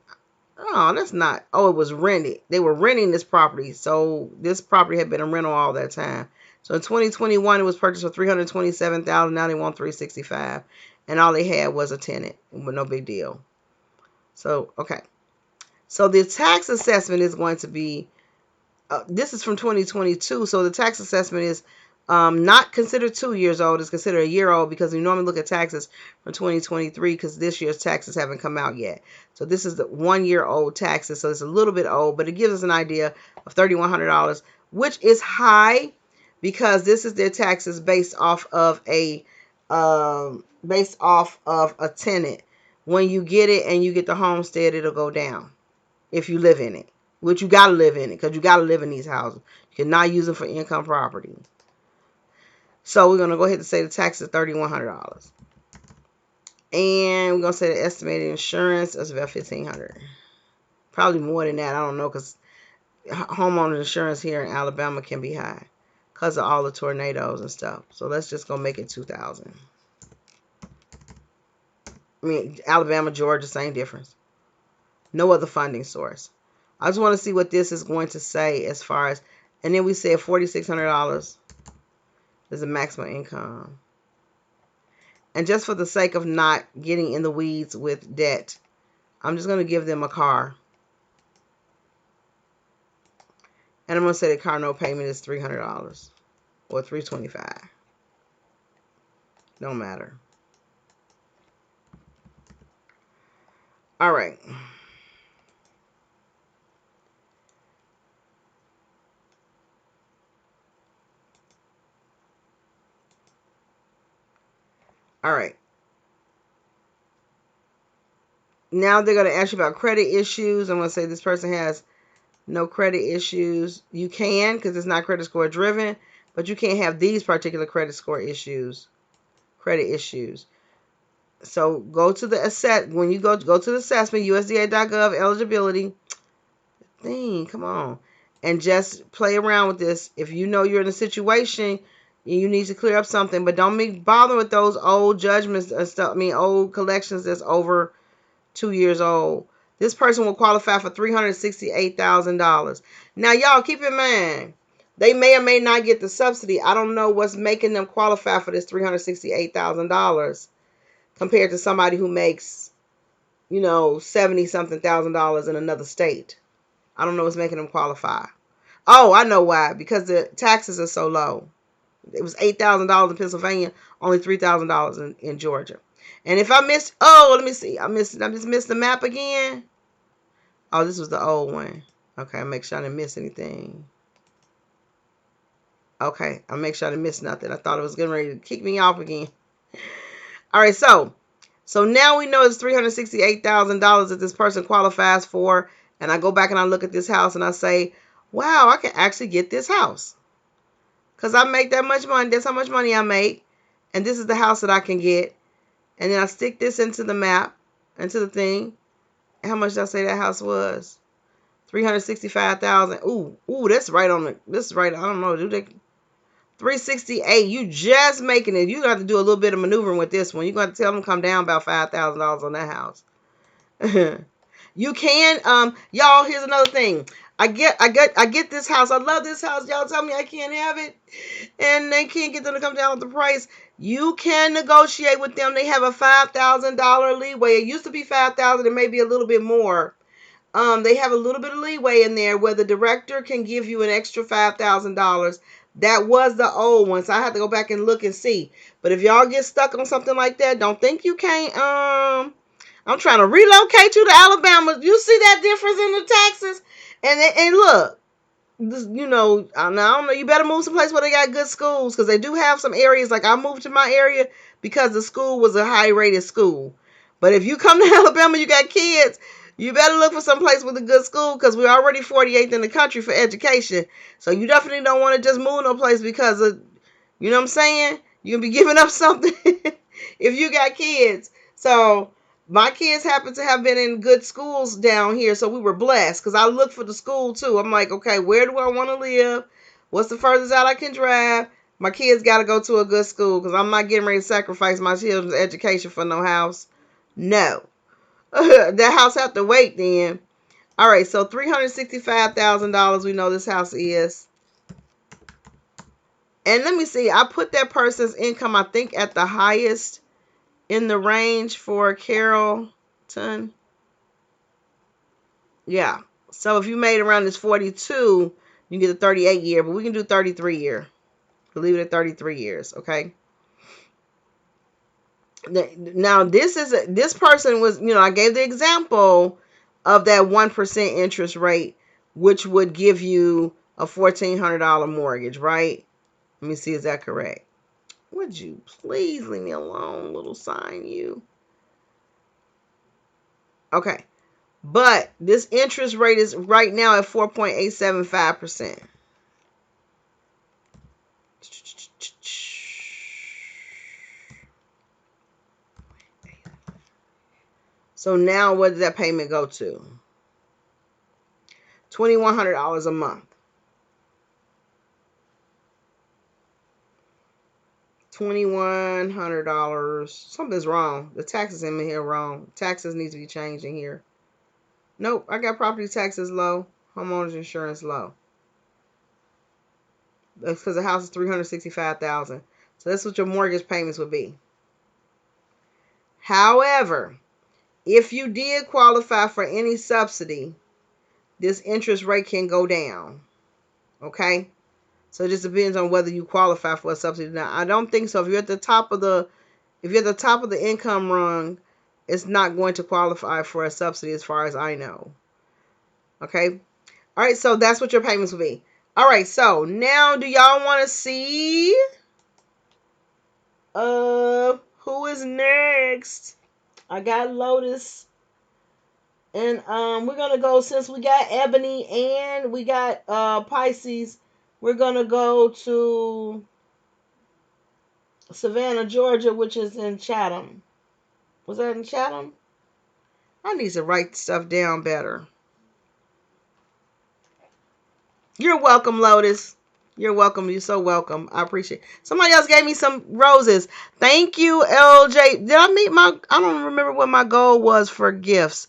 oh, that's not. Oh, it was rented. They were renting this property, so this property had been a rental all that time. So in 2021, it was purchased for $327,000. Now they want $365,000, and all they had was a tenant, but no big deal. So okay, so the tax assessment is going to be. This is from 2022, so the tax assessment is not considered 2 years old. It's considered a year old because we normally look at taxes from 2023 because this year's taxes haven't come out yet. So this is the 1 year old taxes. So it's a little bit old, but it gives us an idea of $3,100, which is high because this is their taxes based off of a tenant. When you get it and you get the homestead, it'll go down if you live in it. Which you got to live in it because you got to live in these houses. You cannot use them for income property. So we're going to go ahead and say the tax is $3,100. And we're going to say the estimated insurance is about $1,500. Probably more than that. I don't know because homeowner insurance here in Alabama can be high because of all the tornadoes and stuff. So let's just go make it $2,000. I mean, Alabama, Georgia, same difference. No other funding source. I just want to see what this is going to say as far as, and then we said $4,600 is the maximum income. And just for the sake of not getting in the weeds with debt, I'm just going to give them a car. And I'm going to say the car note payment is $300 or $325. Don't matter. All right. All right. Now they're going to ask you about credit issues. I'm going to say this person has no credit issues. You can, because it's not credit score driven, but you can't have these particular credit score issues. Credit issues. So go to the when you go to the assessment, USDA.gov eligibility thing. Come on, and just play around with this. If you know you're in a situation, you need to clear up something, but don't be bothering with those old judgments and stuff. I mean, old collections that's over 2 years old. This person will qualify for $368,000. Now, y'all keep in mind, they may or may not get the subsidy. I don't know what's making them qualify for this $368,000 compared to somebody who makes, 70 something thousand dollars in another state. I don't know what's making them qualify. Oh, I know why. Because the taxes are so low. It was $8,000 in Pennsylvania, only $3,000 in Georgia. And if I missed, let me see. I just missed the map again. Oh, this was the old one. Okay, I'll make sure I didn't miss anything. Okay, I'll make sure I didn't miss nothing. I thought it was getting ready to kick me off again. All right, so now we know it's $368,000 that this person qualifies for. And I go back and I look at this house and I say, wow, I can actually get this house. Because I make that much money. That's how much money I make. And this is the house that I can get. And then I stick this into the map, into the thing. How much did I say that house was? $365,000. Ooh, that's right on the. This is right. I don't know. Do they? 368. You just making it. You got to do a little bit of maneuvering with this one. You got to tell them to come down about $5,000 on that house. You can. Y'all. Here's another thing. I get this house. I love this house. Y'all tell me I can't have it, and they can't get them to come down with the price. You can negotiate with them. They have a $5,000 leeway. It used to be $5,000. It may be a little bit more. They have a little bit of leeway in there where the director can give you an extra $5,000. That was the old one, so I have to go back and look and see. But if y'all get stuck on something like that, don't think you can't. I'm trying to relocate you to Alabama. You see that difference in the taxes? And look, I don't know. You better move someplace where they got good schools, because they do have some areas. Like I moved to my area because the school was a high rated school. But if you come to Alabama, you got kids, you better look for some place with a good school, because we're already 48th in the country for education. So you definitely don't want to just move no place because of, you know what I'm saying? You'll be giving up something if you got kids. So my kids happen to have been in good schools down here, so we were blessed, because I look for the school too. I'm like, okay, where do I want to live? What's the furthest out I can drive? My kids got to go to a good school, because I'm not getting ready to sacrifice my children's education for no house. No. That house have to wait then. All right, so $365,000 we know this house is. And let me see, I put that person's income, I think, at the highest in the range for Carrollton. Yeah. So if you made around this 42, you get a 38 year, but we can do 33 year. We'll leave it at 33 years, okay? Now this person was, I gave the example of that 1% interest rate, which would give you a $1,400 mortgage, right? Let me see, is that correct? Would you please leave me alone, little sign you? Okay. But this interest rate is right now at 4.875%. So now what does that payment go to? $2,100 a month. $2,100. Something's wrong. The taxes in here wrong. Taxes need to be changed in here. Nope, I got property taxes low. Homeowners insurance low. That's because the house is $365,000. So that's what your mortgage payments would be. However, if you did qualify for any subsidy, this interest rate can go down. Okay, so it just depends on whether you qualify for a subsidy. Now, I don't think so. If you're at the top of the income rung, it's not going to qualify for a subsidy as far as I know. Okay. All right, so that's what your payments will be. All right, so now do y'all want to see who is next? I got Lotus, and we're gonna go, since we got Ebony and we got Pisces, we're gonna go to Savannah, Georgia, which is in Chatham. Was that in Chatham? I need to write stuff down better. You're welcome, Lotus. You're welcome. You're so welcome. I appreciate it. Somebody else gave me some roses. Thank you, LJ. Did I meet my... I don't remember what my goal was for gifts.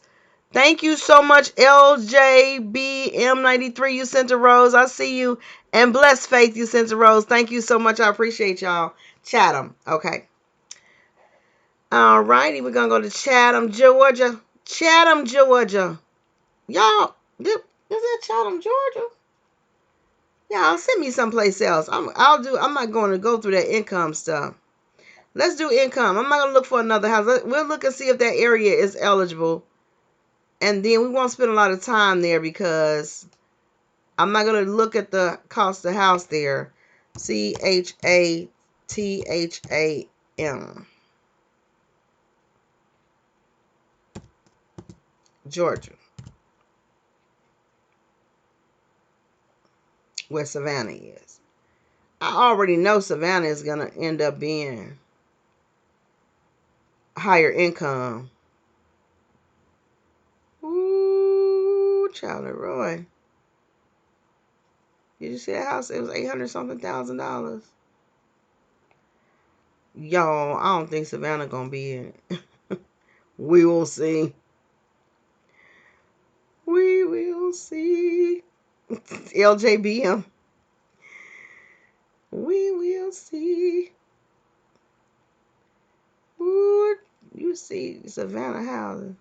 Thank you so much, LJBM93. You sent a rose. I see you. And Blessed Faith, you sent a rose. Thank you so much. I appreciate y'all. Chatham. Okay. All righty. We're going to go to Chatham, Georgia. Chatham, Georgia. Y'all, is that Chatham, Georgia? Yeah, send me someplace else. I'm not going to go through that income stuff. Let's do income. I'm not going to look for another house. We'll look and see if that area is eligible. And then we won't spend a lot of time there because I'm not going to look at the cost of house there. Chatham. Georgia. Where Savannah is. I already know Savannah is going to end up being higher income. Ooh, Charlie Roy. Did you see that house? It was 800 something $1,000. Y'all, I don't think Savannah gonna be in it. We will see. We will see. LJBM. We will see. Ooh, you see Savannah housing.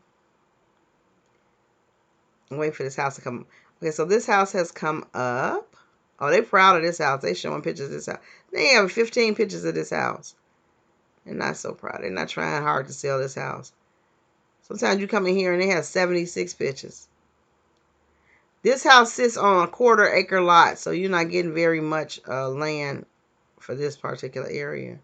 Wait for this house to come. Okay, so this house has come up. Oh, they proud of this house. They showing pictures of this house. They have 15 pictures of this house. They're not so proud. They're not trying hard to sell this house. Sometimes you come in here and they have 76 pictures. This house sits on a 1/4 acre lot, so you're not getting very much land for this particular area.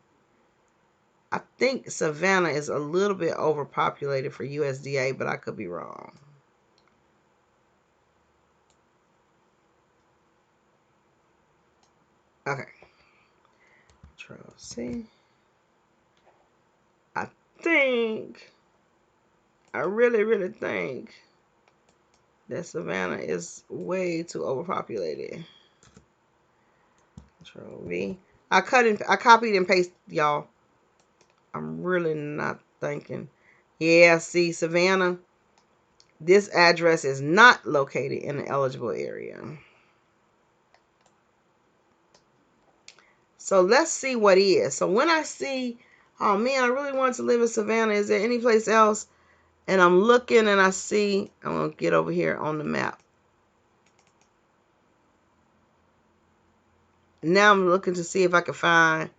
I think Savannah is a little bit overpopulated for USDA, but I could be wrong. Okay. Control C. I really think that Savannah is way too overpopulated. Control V. I copied and pasted, y'all. I'm really not thinking. Yeah, see, Savannah, this address is not located in the eligible area. So let's see what is. So when I see, oh man, I really want to live in Savannah. Is there any place else? And I'm looking and I see, I'm going to get over here on the map. Now I'm looking to see if I can find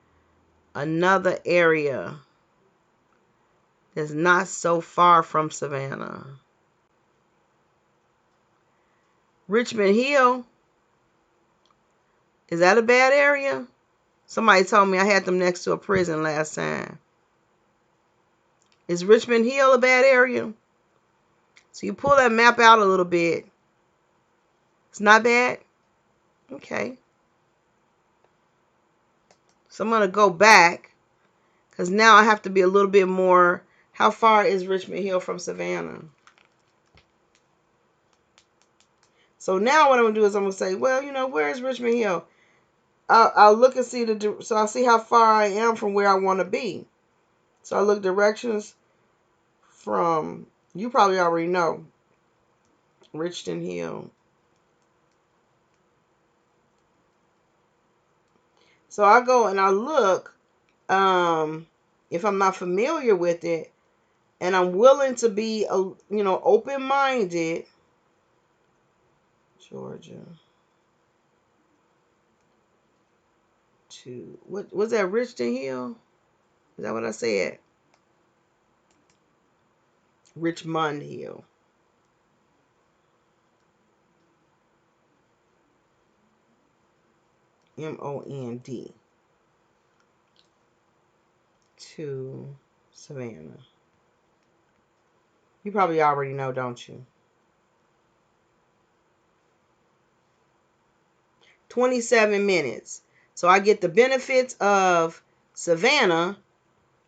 another area that's not so far from Savannah. Richmond Hill. Is that a bad area? Somebody told me I had them next to a prison last time. Is Richmond Hill a bad area? So you pull that map out a little bit. It's not bad? Okay. So I'm going to go back because now I have to be a little bit more. How far is Richmond Hill from Savannah? So now what I'm going to do is I'm going to say, well, you know, where is Richmond Hill? I'll look and see so I'll see how far I am from where I want to be. So I look directions from, you probably already know, Richmond Hill. So I go and I look, if I'm not familiar with it, and I'm willing to be, open-minded. Georgia. to, what was that, Richmond Hill? Is that what I said? Richmond Hill. Mond to Savannah. You probably already know, don't you? 27 minutes. So I get the benefits of Savannah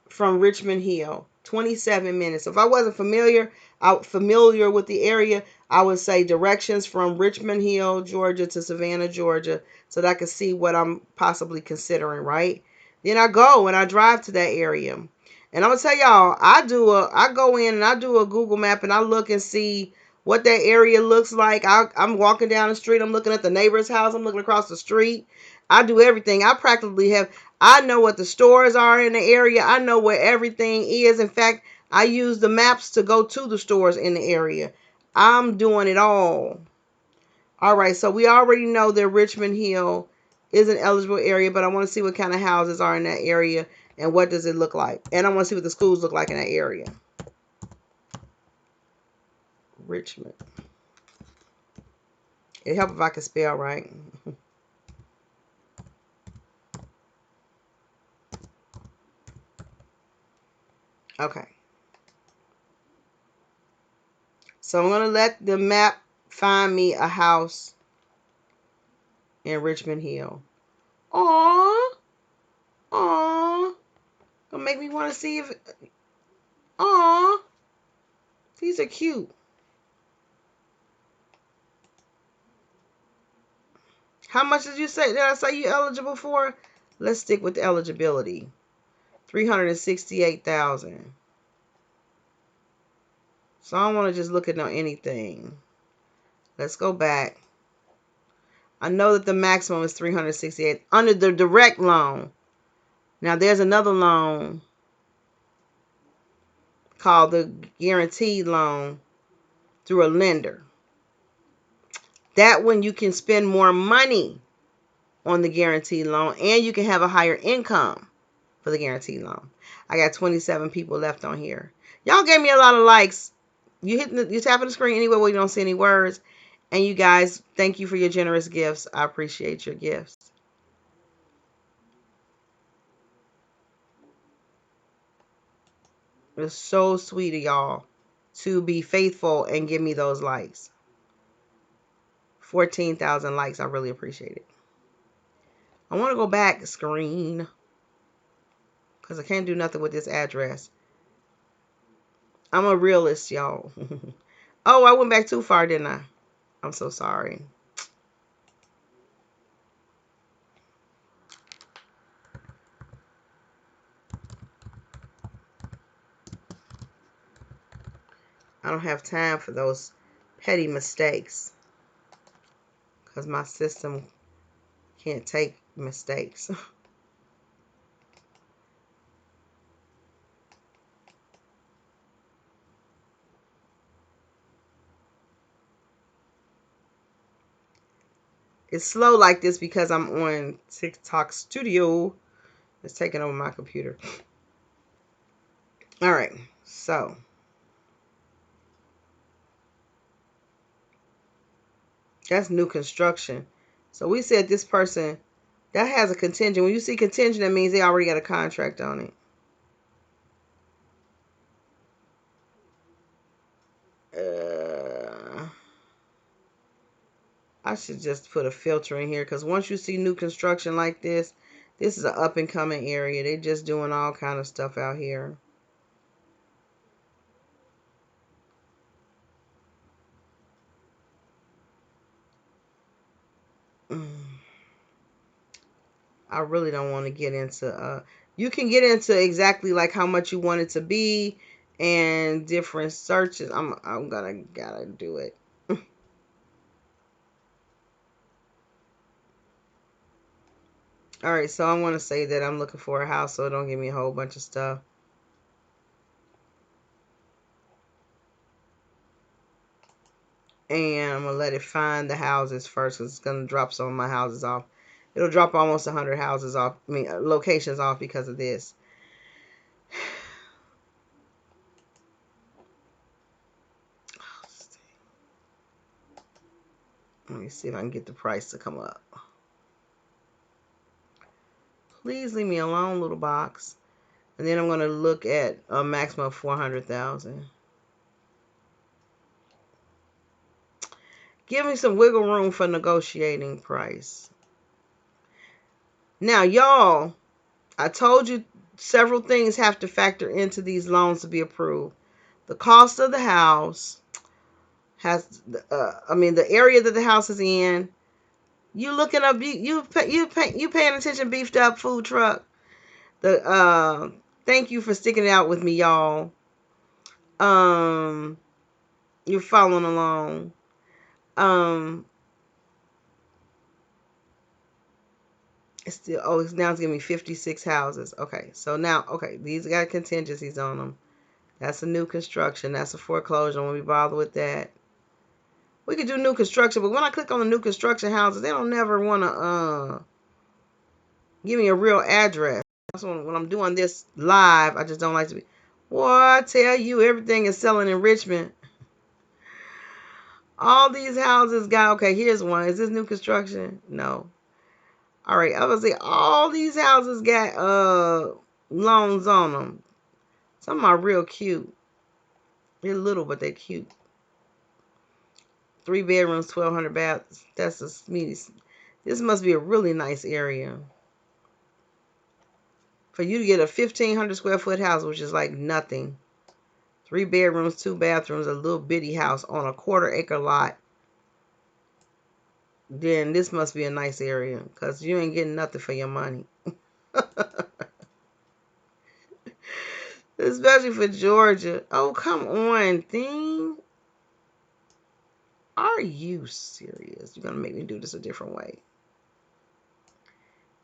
from Richmond Hill. 27 minutes. So if I wasn't familiar with the area, I would say directions from Richmond Hill, Georgia to Savannah, Georgia, so that I can see what I'm possibly considering, right? Then I go and I drive to that area. And I'm gonna tell y'all, I go in and I do a Google map and I look and see what that area looks like. I'm walking down the street, I'm looking at the neighbor's house, I'm looking across the street. I do everything. I know what the stores are in the area. I know where everything is. In fact, I use the maps to go to the stores in the area. I'm doing it all. All right, so we already know that Richmond Hill is an eligible area, but I want to see what kind of houses are in that area and what does it look like. And I want to see what the schools look like in that area. Richmond. It'd help if I could spell right. Okay. So I'm going to let the map find me a house in Richmond Hill. Aww. Aww. Gonna make me want to see if... Aww. These are cute. How much did you say? Did I say you eligible for? Let's stick with the eligibility. 368,000. So I don't want to just look at no anything. Let's go back. I know that the maximum is 368 under the direct loan. Now there's another loan called the guaranteed loan through a lender. That one you can spend more money on the guaranteed loan and you can have a higher income for the guaranteed loan. I got 27 people left on here. Y'all gave me a lot of likes. You tapping the screen anywhere where you don't see any words. And you guys, thank you for your generous gifts. I appreciate your gifts. It's so sweet of y'all to be faithful and give me those likes. 14,000 likes. I really appreciate it. I want to go back screen because I can't do nothing with this address. I'm a realist, y'all. Oh, I went back too far, didn't I? I'm so sorry. I don't have time for those petty mistakes because my system can't take mistakes. It's slow like this because I'm on TikTok Studio. It's taking over my computer. All right, so that's new construction. So we said this person that has a contingent. When you see contingent, that means they already got a contract on it. I should just put a filter in here because once you see new construction like this is an up and coming area. They just doing all kind of stuff out here. I really don't want to get into you can get into exactly like how much you want it to be and different searches. I'm gonna gotta do it. All right, so I want to say that I'm looking for a house, so don't give me a whole bunch of stuff. And I'm gonna let it find the houses first because it's gonna drop some of my houses off. It'll drop almost 100 houses off, I mean, locations off because of this. Let me see if I can get the price to come up. Please leave me alone, little box. And then I'm going to look at a maximum of 400,000. Give me some wiggle room for negotiating price. Now, y'all, I told you several things have to factor into these loans to be approved. The cost of the house has, the area that the house is in. You looking up, you paying attention, beefed up food truck. Thank you for sticking it out with me, y'all. You're following along. It's still, it's now it's giving me 56 houses. Okay, so now, these got contingencies on them. That's a new construction. That's a foreclosure. I won't be bothered with that. We could do new construction, but when I click on the new construction houses, they don't never want to give me a real address. So when I'm doing this live, I just don't like to be. Boy, I tell you, everything is selling in Richmond. All these houses got, okay, here's one. Is this new construction? No. All right, I was say all these houses got loans on them. Some of them are real cute. They're little, but they're cute. 3 bedrooms, 1,200 baths. That's a smeedy. This must be a really nice area. For you to get a 1,500 square foot house, which is like nothing. 3 bedrooms, 2 bathrooms, a little bitty house on a 1/4 acre lot. Then this must be a nice area, because you ain't getting nothing for your money. Especially for Georgia. Oh, come on, thing. Are you serious? You're going to make me do this a different way.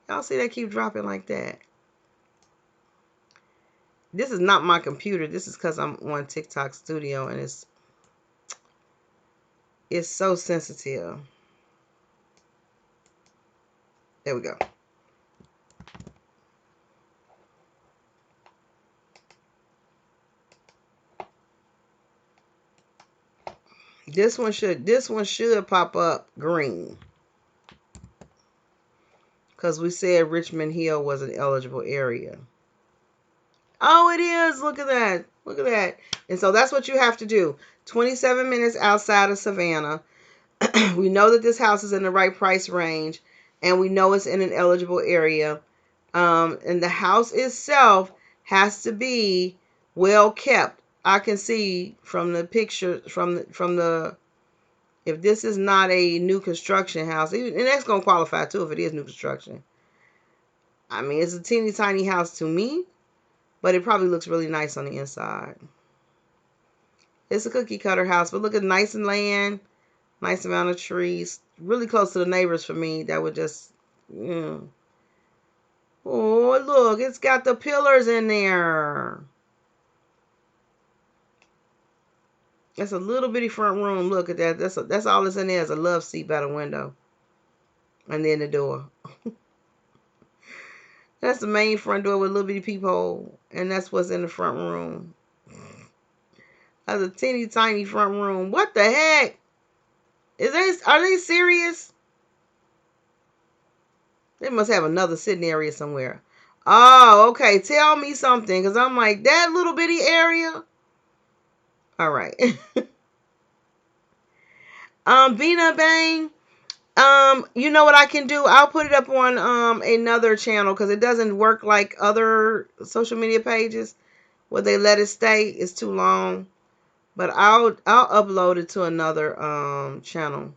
Y'all see that keep dropping like that? This is not my computer. This is because I'm on TikTok Studio, and it's so sensitive. There we go. This one should pop up green, because we said Richmond Hill was an eligible area. Oh, it is. Look at that. Look at that. And so that's what you have to do. 27 minutes outside of Savannah. We know that this house is in the right price range, and we know it's in an eligible area. And the house itself has to be well kept. I can see from the picture, from the if this is not a new construction house, and that's gonna qualify too if it is new construction. I mean, it's a teeny tiny house to me, but it probably looks really nice on the inside. It's a cookie cutter house, but look at nice and land, nice amount of trees, really close to the neighbors for me. That would just, yeah. Oh, look, it's got the pillars in there. That's a little bitty front room. Look at that. That's all that's in there is a love seat by the window. And then the door. That's the main front door with a little bitty peephole. And that's what's in the front room. That's a teeny tiny front room. What the heck? Are they serious? They must have another sitting area somewhere. Oh, okay. Tell me something. Because I'm like, that little bitty area? All right. Bina Bang. You know what I can do? I'll put it up on another channel, because it doesn't work like other social media pages where they let it stay. It's too long. But I'll upload it to another channel.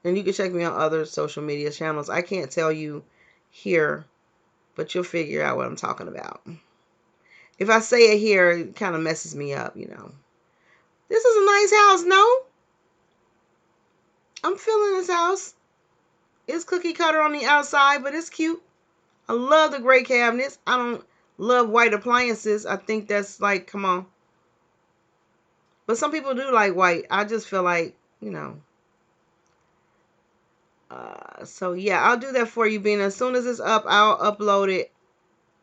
And you can check me on other social media channels. I can't tell you here, but you'll figure out what I'm talking about. If I say it here, it kind of messes me up, you know. This is a nice house, no? I'm feeling this house. It's cookie cutter on the outside, but it's cute. I love the gray cabinets. I don't love white appliances. I think that's like, come on. But some people do like white. I just feel like, you know. So yeah, I'll do that for you, Bean. As soon as it's up, I'll upload it.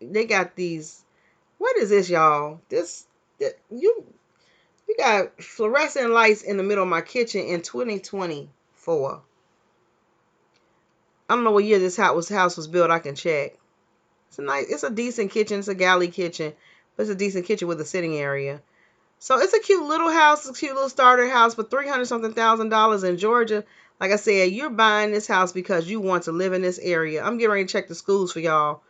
They got these. What is this, y'all? You got fluorescent lights in the middle of my kitchen in 2024. I don't know what year this house was built. I can check. It's a decent kitchen. It's a galley kitchen, but it's a decent kitchen with a sitting area. So it's a cute little house, a cute little starter house for $300-something thousand in Georgia. Like I said, you're buying this house because you want to live in this area. I'm getting ready to check the schools for y'all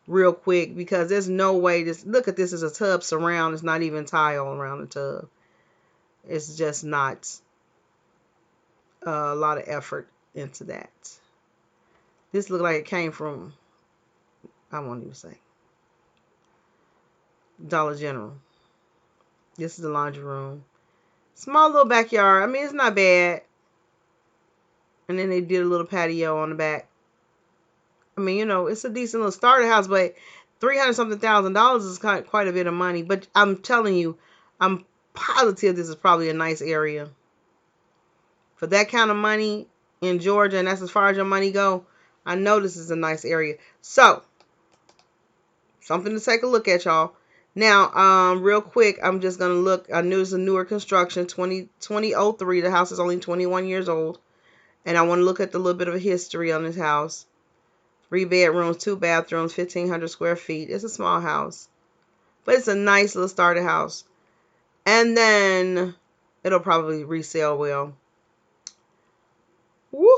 real quick because there's no way this. Look at this as a tub surround. It's not even tile around the tub. It's just not a lot of effort into that. This looked like it came from, I won't even say, Dollar General. This is the laundry room. Small little backyard. I mean, it's not bad. And then they did a little patio on the back. I mean, it's a decent little starter house, but $300-something thousand is quite a bit of money. But I'm telling you, I'm positive this is probably a nice area. For that kind of money in Georgia, and that's as far as your money go, I know this is a nice area. So, something to take a look at, y'all. Now, real quick, I'm just going to look. I knew it's a newer construction, 2003. The house is only 21 years old. And I want to look at the little bit of a history on this house. 3 bedrooms, 2 bathrooms, 1,500 square feet. It's a small house. But it's a nice little starter house. And then it'll probably resell well. Woo!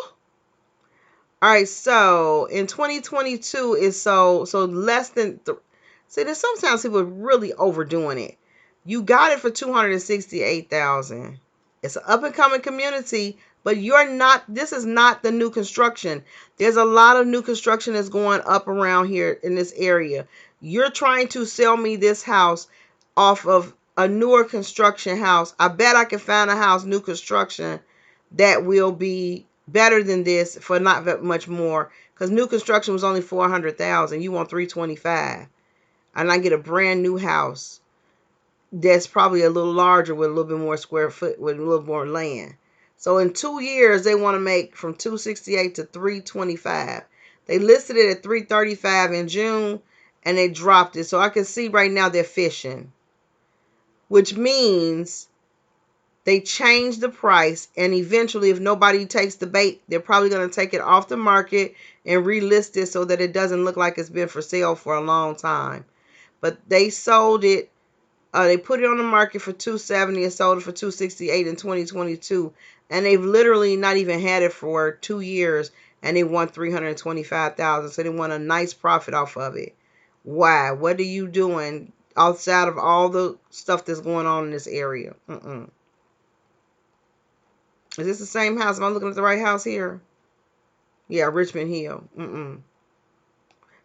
All right, so in 2022 is so less than. See, there's sometimes people are really overdoing it. You got it for $268,000. It's an up and coming community, but you're not. This is not the new construction. There's a lot of new construction that's going up around here in this area. You're trying to sell me this house off of a newer construction house. I bet I can find a house, new construction, that will be better than this for not that much more. Because new construction was only $400,000. You want $325,000, and I get a brand new house that's probably a little larger with a little bit more square foot with a little more land. So in 2 years they want to make from 268 to 325. They listed it at 335 in June and they dropped it. So I can see right now they're fishing, which means they changed the price, and eventually if nobody takes the bait, they're probably going to take it off the market and relist it so that it doesn't look like it's been for sale for a long time. But they sold it. They put it on the market for $270 and sold it for $268 in 2022, and they've literally not even had it for 2 years, and they won $325,000. So they won a nice profit off of it. Why? What are you doing outside of all the stuff that's going on in this area? Is this the same house? Am I looking at the right house here? Yeah, Richmond Hill.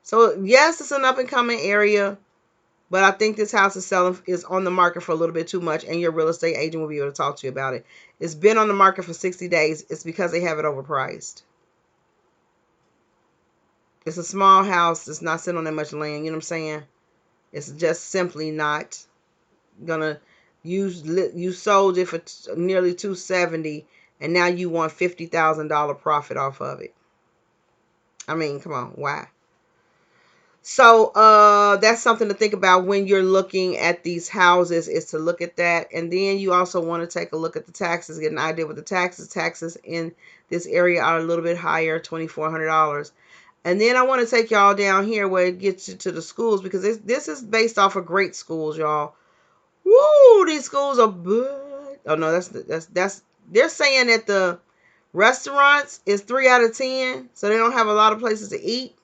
So yes, it's an up and coming area. But I think this house is on the market for a little bit too much, and your real estate agent will be able to talk to you about it. It's been on the market for 60 days. It's because they have it overpriced. It's a small house. It's not sitting on that much land. You know what I'm saying? It's just simply not gonna use. You sold it for nearly $270, and now you want $50,000 profit off of it. I mean, come on, why? So that's something to think about when you're looking at these houses, is to look at that. And then you also want to take a look at the taxes, get an idea what the taxes in this area are a little bit higher, $2,400. And then I want to take y'all down here where it gets you to the schools, because this is based off of great schools, y'all. Woo, these schools are good. Oh no, that's they're saying that the restaurants is 3 out of 10, so they don't have a lot of places to eat.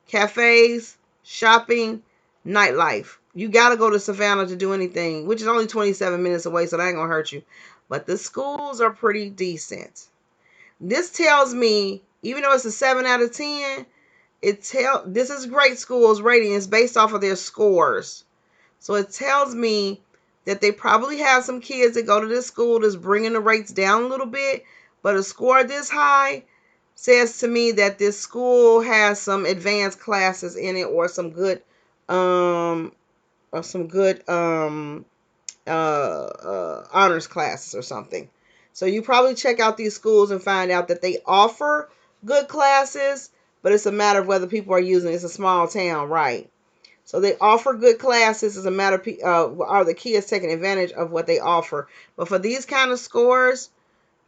Cafes, shopping, nightlife. You got to go to Savannah to do anything, which is only 27 minutes away, so that ain't going to hurt you. But the schools are pretty decent. This tells me, even though it's a 7 out of 10, this is great schools rating. It's based off of their scores. So it tells me that they probably have some kids that go to this school that's bringing the rates down a little bit. But a score this high says to me that this school has some advanced classes in it, or some good honors classes or something. So you probably check out these schools and find out that they offer good classes, but it's a matter of whether people are using it. It's a small town, right? So they offer good classes. It's a matter of are the kids taking advantage of what they offer. But for these kind of scores,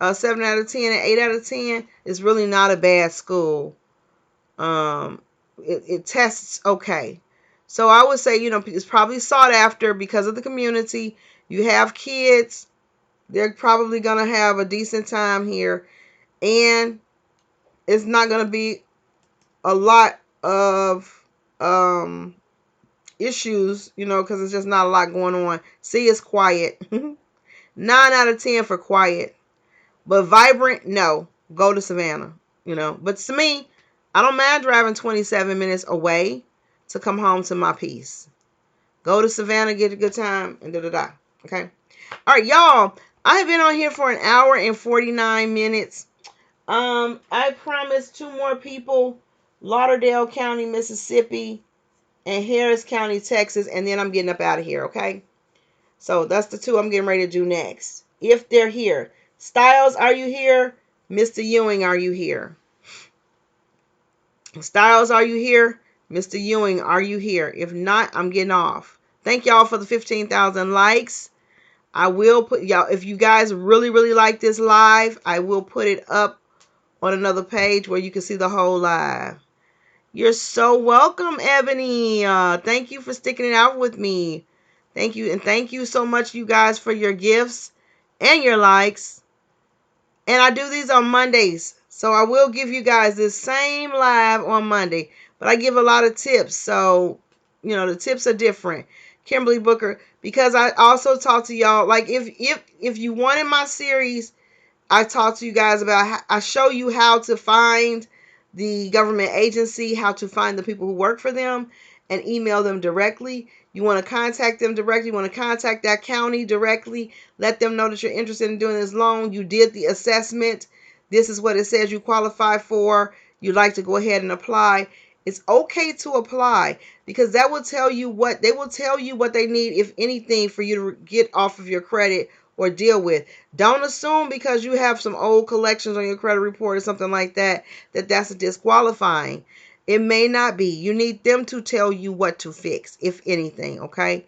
7 out of 10 and 8 out of 10, it's really not a bad school. It tests okay. So I would say, it's probably sought after because of the community. You have kids, they're probably going to have a decent time here. And it's not going to be a lot of issues, because it's just not a lot going on. C is quiet. 9 out of 10 for quiet. But vibrant, no. Go to Savannah, But to me, I don't mind driving 27 minutes away to come home to my peace. Go to Savannah, get a good time, and da-da-da. Okay? All right, y'all. I have been on here for an hour and 49 minutes. I promised 2 more people, Lauderdale County, Mississippi, and Harris County, Texas, and then I'm getting up out of here, okay? So that's the 2 I'm getting ready to do next. If they're here. Styles, are you here? Mr. Ewing, are you here? Styles, are you here? Mr. Ewing, are you here? If not, I'm getting off. Thank y'all for the 15,000 likes. I will put y'all, if you guys really, really like this live, I will put it up on another page where you can see the whole live. You're so welcome, Ebony. Thank you for sticking it out with me. Thank you. And thank you so much, you guys, for your gifts and your likes. And I do these on Mondays. So I will give you guys this same live on Monday. But I give a lot of tips. So, the tips are different. Kimberly Booker, because I also talk to y'all, like if you wanted my series, I talk to you guys about, I show you how to find the government agency, how to find the people who work for them and email them directly. You want to contact them directly. You want to contact that county directly. Let them know that you're interested in doing this loan. You did the assessment. This is what it says you qualify for. You'd like to go ahead and apply. It's okay to apply because that will tell you what they need, if anything, for you to get off of your credit or deal with. Don't assume because you have some old collections on your credit report or something like that, that's a disqualifying. It may not be. You need them to tell you what to fix, if anything, okay?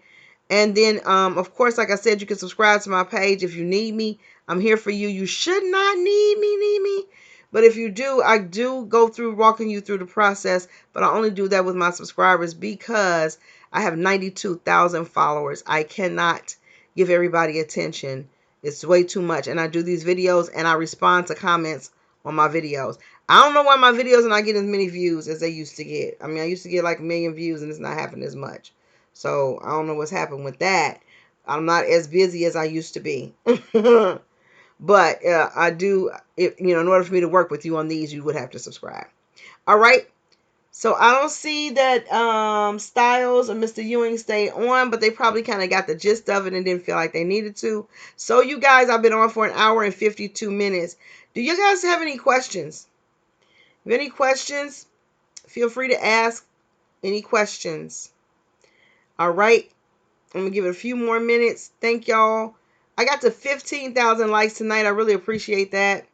And then, of course, like I said, you can subscribe to my page if you need me. I'm here for you. You should not need me. But if you do, I do go through walking you through the process, but I only do that with my subscribers because I have 92,000 followers. I cannot give everybody attention. It's way too much. And I do these videos and I respond to comments on my videos. I don't know why my videos are not getting as many views as they used to get. I mean, I used to get like 1 million views and it's not happening as much. So I don't know what's happened with that. I'm not as busy as I used to be. But I do, in order for me to work with you on these, you would have to subscribe. All right. So I don't see that Styles or Mr. Ewing stayed on, but they probably kind of got the gist of it and didn't feel like they needed to. So you guys, I've been on for an hour and 52 minutes. Do you guys have any questions? If you have any questions, feel free to ask any questions. All right. I'm going to give it a few more minutes. Thank y'all. I got to 15,000 likes tonight. I really appreciate that.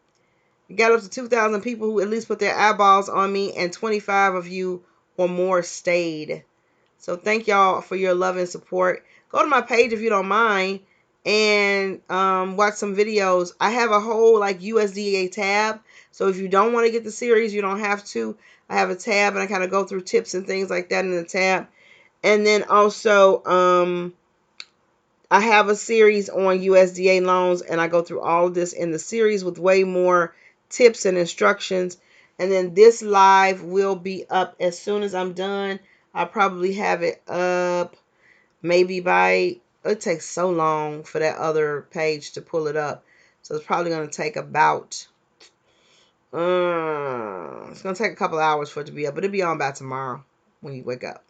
Got up to 2,000 people who at least put their eyeballs on me, and 25 of you or more stayed. So thank y'all for your love and support. Go to my page if you don't mind and watch some videos. I have a whole USDA tab. So if you don't want to get the series, you don't have to. I have a tab and I kind of go through tips and things like that in the tab. And then also I have a series on USDA loans, and I go through all of this in the series with way more tips and instructions. And then this live will be up as soon as I'm done. I'll probably have it up maybe by, it takes so long for that other page to pull it up. So it's probably going to take about, it's going to take a couple hours for it to be up, but it'll be on by tomorrow when you wake up.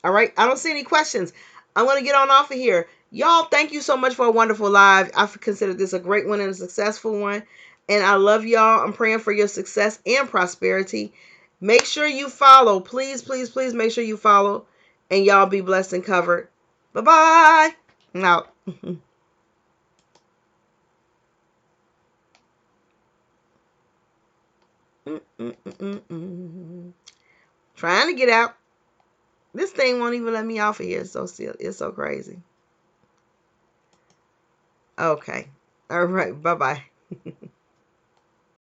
All right. I don't see any questions. I'm going to get on off of here. Y'all, thank you so much for a wonderful live. I consider this a great one and a successful one. And I love y'all. I'm praying for your success and prosperity. Make sure you follow. Please, please, please make sure you follow. And y'all be blessed and covered. Bye-bye. I'm out. Trying to get out. This thing won't even let me off of here. It's so silly. It's so crazy. Okay. All right. Bye-bye.